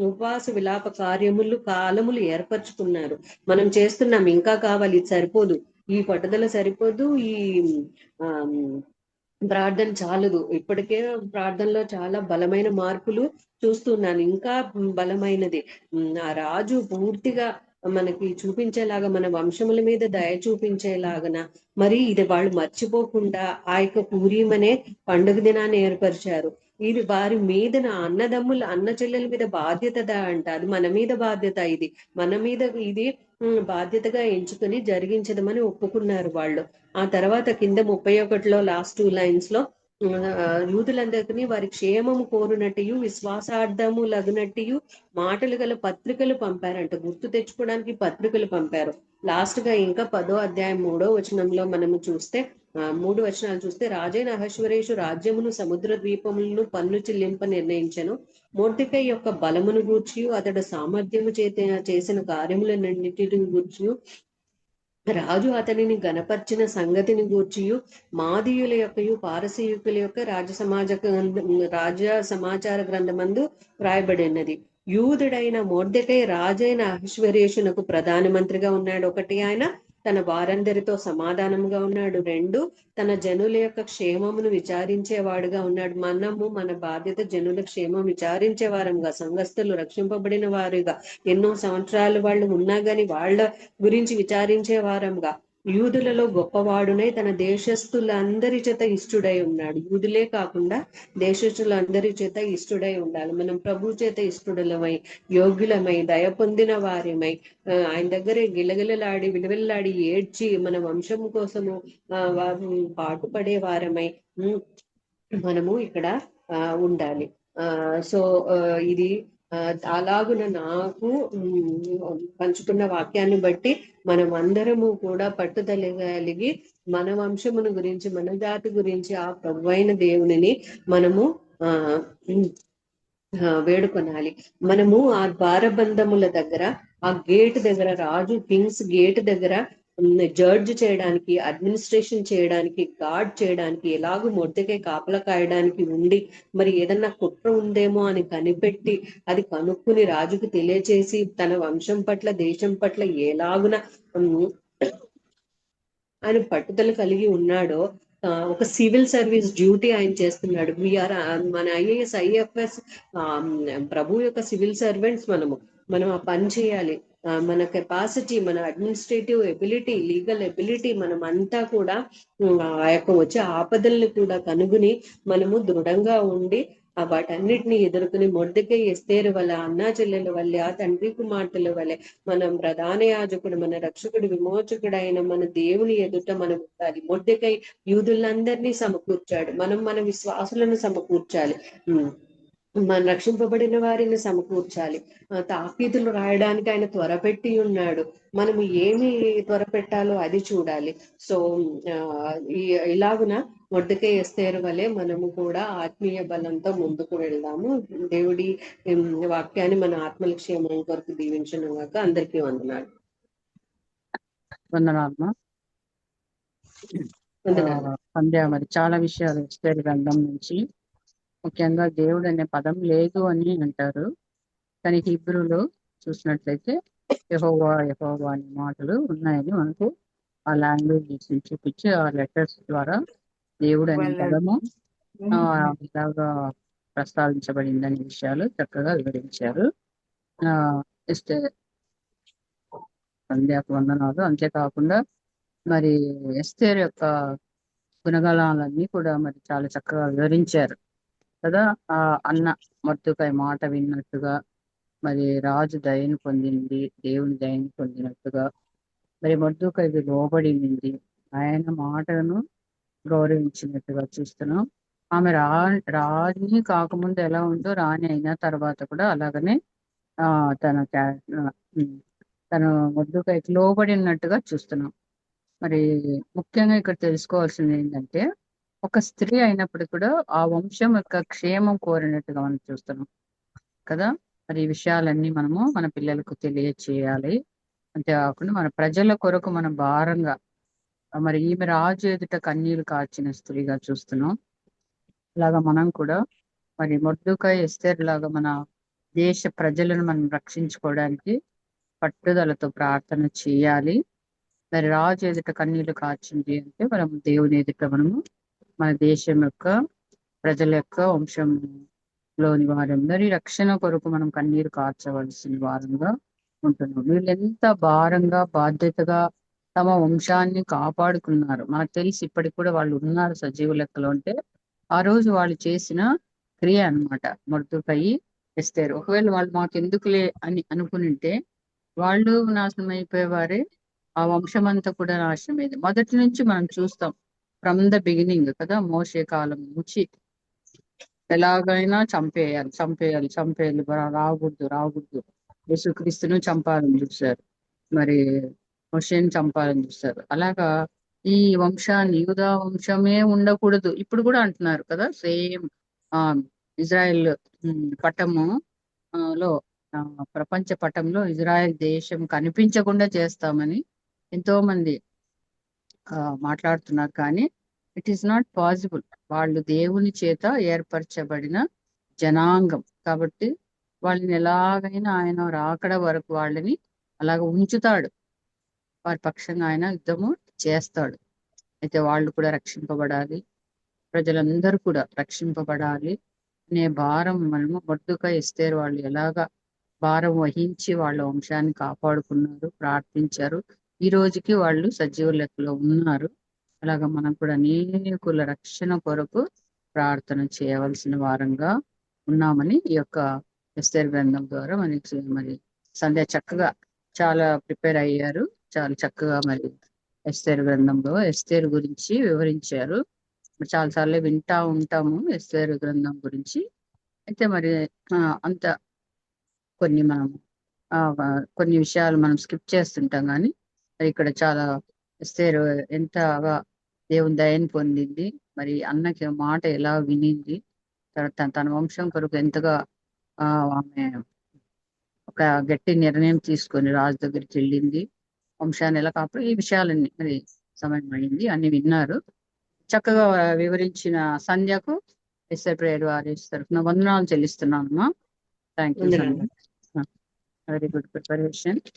[SPEAKER 3] ఉపవాస విలాప కాలములు ఏర్పరచుకున్నారు, మనం చేస్తున్నాం. ఇంకా కావాలి, ఇది సరిపోదు, ఈ పట్టుదల సరిపోదు, ఈ ప్రార్థన చాలదు. ఇప్పటికే ప్రార్థనలో చాలా బలమైన మార్పులు చూస్తున్నాను, ఇంకా బలమైనది. ఆ రాజు పూర్తిగా మనకి చూపించేలాగా, మన వంశముల మీద దయ చూపించేలాగన మరి ఇది వాళ్ళు మర్చిపోకుండా ఆ యొక్క పూరీం అనే పండుగ దినాన్ని ఏర్పరిచారు. ఇది వారి మీద అన్నదమ్ముల అన్న చెల్లెల మీద బాధ్యత అంట, అది మన మీద బాధ్యత, ఇది మన మీద ఇది బాధ్యతగా ఎంచుకొని జరిగించదమని ఒప్పుకున్నారు వాళ్ళు. ఆ తర్వాత కింద 31లో లాస్ట్ 2 లైన్స్ లో యూదులందరికీ వారి క్షేమము కోరునట్టు విశ్వాసార్థము లగునట్టు మాటలు గల పత్రికలు పంపారంట, గుర్తు తెచ్చుకోవడానికి పత్రికలు పంపారు. లాస్ట్ గా ఇంకా 10వ అధ్యాయం 3వ వచనంలో మనము చూస్తే 3 వచనాలు చూస్తే, రాజైన అహశ్వరేషు రాజ్యమును సముద్ర ద్వీపములను పన్ను చెల్లింప నిర్ణయించను. మొర్దెకై యొక్క బలమును గూర్చి అతడు సామర్థ్యము చేసిన కార్యములన్నిటిని గూర్చి రాజు అతనిని గణపర్చిన సంగతిని గూర్చియు మాదీయుల యొక్కయు పారసీయుల యొక్క రాజ సమాచార గ్రంథమందు రాయబడినది. యూదుడైన మొర్దెకై రాజైన అహశ్వరేషునకు ప్రధానమంత్రిగా ఉన్నాడు. ఒకటి, ఆయన తన వారందరితో సమాధానంగా ఉన్నాడు. 2, తన జనుల యొక్క క్షేమమును విచారించేవాడుగా ఉన్నాడు. మనము మన బాధ్యత జనుల క్షేమం విచారించే వారంగా, సంఘస్థులు రక్షింపబడిన వారుగా, ఎన్నో సంవత్సరాలు వాళ్ళు ఉన్నా గాని వాళ్ళ గురించి విచారించే వారంగా, యూదులలో గొప్పవాడునై తన దేశస్థులందరి చేత ఇష్టుడై ఉన్నాడు. యూదులే కాకుండా దేశస్థులందరి చేత ఇష్టుడై ఉండాలి. మనం ప్రభు చేత ఇష్టుడలమై, యోగ్యులమై, దయ పొందిన వారిమై, ఆయన దగ్గరే గిలగిలలాడి విలువెల్లాడి ఏడ్చి మన వంశము కోసము పాటుపడే వారమై మనము ఇక్కడ ఉండాలి. సో ఇది అలాగున నాకు పంచుకున్న వాక్యాన్ని బట్టి మనం అందరము కూడా పట్టుదల కలిగి మన వంశమును గురించి, మన జాతి గురించి ఆ ప్రభువైన దేవునిని మనము వేడుకొనాలి. మనము ఆ ద్వారబంధముల దగ్గర, ఆ గేట్ దగ్గర, రాజు కింగ్స్ గేట్ దగ్గర జడ్జ్ చేయడానికి, అడ్మినిస్ట్రేషన్ చేయడానికి, గార్డ్ చేయడానికి, ఎలాగూ మొర్దెకై కాపలా కాయడానికి ఉండి మరి ఏదన్నా కుట్ర ఉందేమో అని కనిపెట్టి అది కనుక్కుని రాజుకు తెలియచేసి తన వంశం పట్ల, దేశం పట్ల ఎలాగున ఆయన పట్టుదల కలిగి ఉన్నాడో, ఒక సివిల్ సర్వీస్ డ్యూటీ ఆయన చేస్తున్నాడు. వీఆర్ మన ఐఏఎస్ ఐఎఫ్ఎస్ ప్రభు యొక్క సివిల్ సర్వెంట్స్. మనం ఆ పని చేయాలి. మన కెపాసిటీ, మన అడ్మినిస్ట్రేటివ్ ఎబిలిటీ, లీగల్ ఎబిలిటీ, మనం అంతా కూడా ఆ యొక్క వచ్చే ఆపదల్ని కూడా కనుగొని మనము దృఢంగా ఉండి వాటన్నిటిని ఎదుర్కొని మొర్దెకై ఎస్తేరు వల్ల, అన్నా చెల్లెల వల్లే, ఆ తండ్రి కుమార్తెల వల్లే మనం ప్రధాన యాజకుడు, మన రక్షకుడు, విమోచకుడు అయిన మన దేవుని ఎదుట మనం ఉండాలి. మొర్దెకై యూదులందరినీ సమకూర్చాడు, మనం మన విశ్వాసులను సమకూర్చాలి, మన రక్షింపబడిన వారిని సమకూర్చాలి. తాకీదులు రాయడానికి ఆయన త్వరపెట్టి ఉన్నాడు, మనము ఏమి త్వరపెట్టాలో అది చూడాలి. సో ఇలాగున మొర్దెకై ఎస్తేరు వలె మనము కూడా ఆత్మీయ బలంతో ముందుకు వెళ్దాము. దేవుడి వాక్యాన్ని మన ఆత్మల క్షేమం కొరకు దీవించను గాక. అందరికీ వందనాలు.
[SPEAKER 2] సంధ్య మరి చాలా విషయాలు ఎస్తేరు గ్రంథం నుంచి, ముఖ్యంగా దేవుడు అనే పదం లేదు అని అంటారు, కానీ హీబ్రూలో చూసినట్లయితే యెహోవా యెహోవా అనే మాటలు ఉన్నాయని మనకు ఆ లాంగ్వేజ్ చూపించి, ఆ లెటర్స్ ద్వారా దేవుడు అనే పదము ఇలాగా ప్రస్తావించబడిందనే విషయాలు చక్కగా వివరించారు. సంధ్యాకు వందనాలు. అంతేకాకుండా మరి ఎస్తేరు యొక్క గుణగణాలన్నీ కూడా మరి చాలా చక్కగా వివరించారు కదా. ఆ అన్న మొర్దెకై మాట విన్నట్టుగా, మరి రాజు దయను పొందింది, దేవుని దయను పొందినట్టుగా, మరి మొర్దెకైకి లోబడింది, ఆయన మాటలను గౌరవించినట్టుగా చూస్తున్నాం. ఆమె రాణి కాకముందు ఎలా ఉందో రాణి అయిన తర్వాత కూడా అలాగనే తను మొర్దెకైకి లోబడినట్టుగా చూస్తున్నాం. మరి ముఖ్యంగా ఇక్కడ తెలుసుకోవాల్సింది ఏంటంటే, ఒక స్త్రీ అయినప్పుడు కూడా ఆ వంశం యొక్క క్షేమం కోరినట్టుగా మనం చూస్తున్నాం కదా. మరి ఈ విషయాలన్నీ మనము మన పిల్లలకు తెలియచేయాలి. అంతేకాకుండా మన ప్రజల కొరకు మనం భారంగా, మరి ఈమె రాజు ఎదుట కన్నీళ్లు కార్చిన స్త్రీగా చూస్తున్నాం. ఇలాగా మనం కూడా మరి మొర్దెకై ఎస్తేరు లాగా మన దేశ ప్రజలను మనం రక్షించుకోవడానికి పట్టుదలతో ప్రార్థన చేయాలి. మరి రాజు ఎదుట కన్నీళ్లు కార్చింది అంటే మనం దేవుని ఎదుట మనము మన దేశం యొక్క ప్రజల యొక్క వంశంలోని వారందరి రక్షణ కొరకు మనం కన్నీరు కార్చవలసిన వారంగా ఉంటున్నాం. వీళ్ళు ఎంత భారంగా బాధ్యతగా తమ వంశాన్ని కాపాడుకున్నారు. మనకు తెలిసి ఇప్పటికి కూడా వాళ్ళు ఉన్నారు సజీవ లెక్కలో. అంటే ఆ రోజు వాళ్ళు చేసిన క్రియ అన్నమాట మొర్దుకై ఎస్తేరు. ఒకవేళ వాళ్ళు మాకు ఎందుకులే అని అనుకునింటే వాళ్ళు నాశనం అయిపోయేవారే, ఆ వంశం అంతా కూడా నాశనం అయ్యేది. మొదటి నుంచి మనం చూస్తాం, ఫ్రమ్ ద బిగినింగ్ కదా, మోషే కాలం నుంచి ఎలాగైనా చంపేయాలి చంపేయాలి చంపేయాలి, రాకూడదు రాకూడదు. యేసుక్రీస్తును చంపాలని చూశారు, మరి మోషేని చంపాలని చూశారు. అలాగా ఈ వంశాన్ని, యూదా వంశమే ఉండకూడదు ఇప్పుడు కూడా అంటున్నారు కదా. సేమ్ ఆ ఇజ్రాయెల్ పట్టము లో ప్రపంచ పటంలో ఇజ్రాయెల్ దేశం కనిపించకుండా చేస్తామని ఎంతో మంది మాట్లాడుతున్నారు. కానీ ఇట్ ఈస్ నాట్ పాసిబుల్. వాళ్ళు దేవుని చేత ఏర్పరచబడిన జనాంగం కాబట్టి వాళ్ళని ఎలాగైనా ఆయన రాకడ వరకు వాళ్ళని అలాగ ఉంచుతాడు. వారి పక్షంగా ఆయన యుద్ధము చేస్తాడు. అయితే వాళ్ళు కూడా రక్షింపబడాలి, ప్రజలందరూ కూడా రక్షింపబడాలి అనే భారం మనము మొర్దుకై ఎస్తేరు వాళ్ళు ఎలాగా భారం వహించి వాళ్ళ వంశాన్ని కాపాడుకున్నారు, ప్రార్థించారు. ఈ రోజుకి వాళ్ళు సజీవ లెక్కలో ఉన్నారు. అలాగా మనం కూడా అనేకుల రక్షణ కొరకు ప్రార్థన చేయవలసిన వారంగా ఉన్నామని ఈ యొక్క ఎస్తేరు గ్రంథం ద్వారా మనకి మరి సంధ్య చక్కగా చాలా ప్రిపేర్ అయ్యారు. చాలా చక్కగా మరి ఎస్తేరు గ్రంథంలో ఎస్తేరు గురించి వివరించారు. చాలాసార్లు వింటా ఉంటాము ఎస్తేరు గ్రంథం గురించి. అయితే మరి అంత కొన్ని విషయాలు మనం స్కిప్ చేస్తుంటాం. కానీ ఇక్కడ చాలా ఎస్తేరు ఎంతగా దేవుని దయని పొందింది, మరి అన్నకి మాట ఎలా వినింది, తర్వాత తన వంశం కొరకు ఎంతగా ఆమె ఒక గట్టి నిర్ణయం తీసుకొని రాజు దగ్గరికి వెళ్ళింది, వంశాన్ని ఎలా కాపాడు, ఈ విషయాలన్నీ మరి సమయం అయింది అన్ని విన్నారు. చక్కగా వివరించిన సంధ్యకు ఎస్ఆర్ ప్రేయర్ వారి తరఫున వందనాలు చెల్లిస్తున్నానమ్మా. Thank you Sandhya. Very good preparation.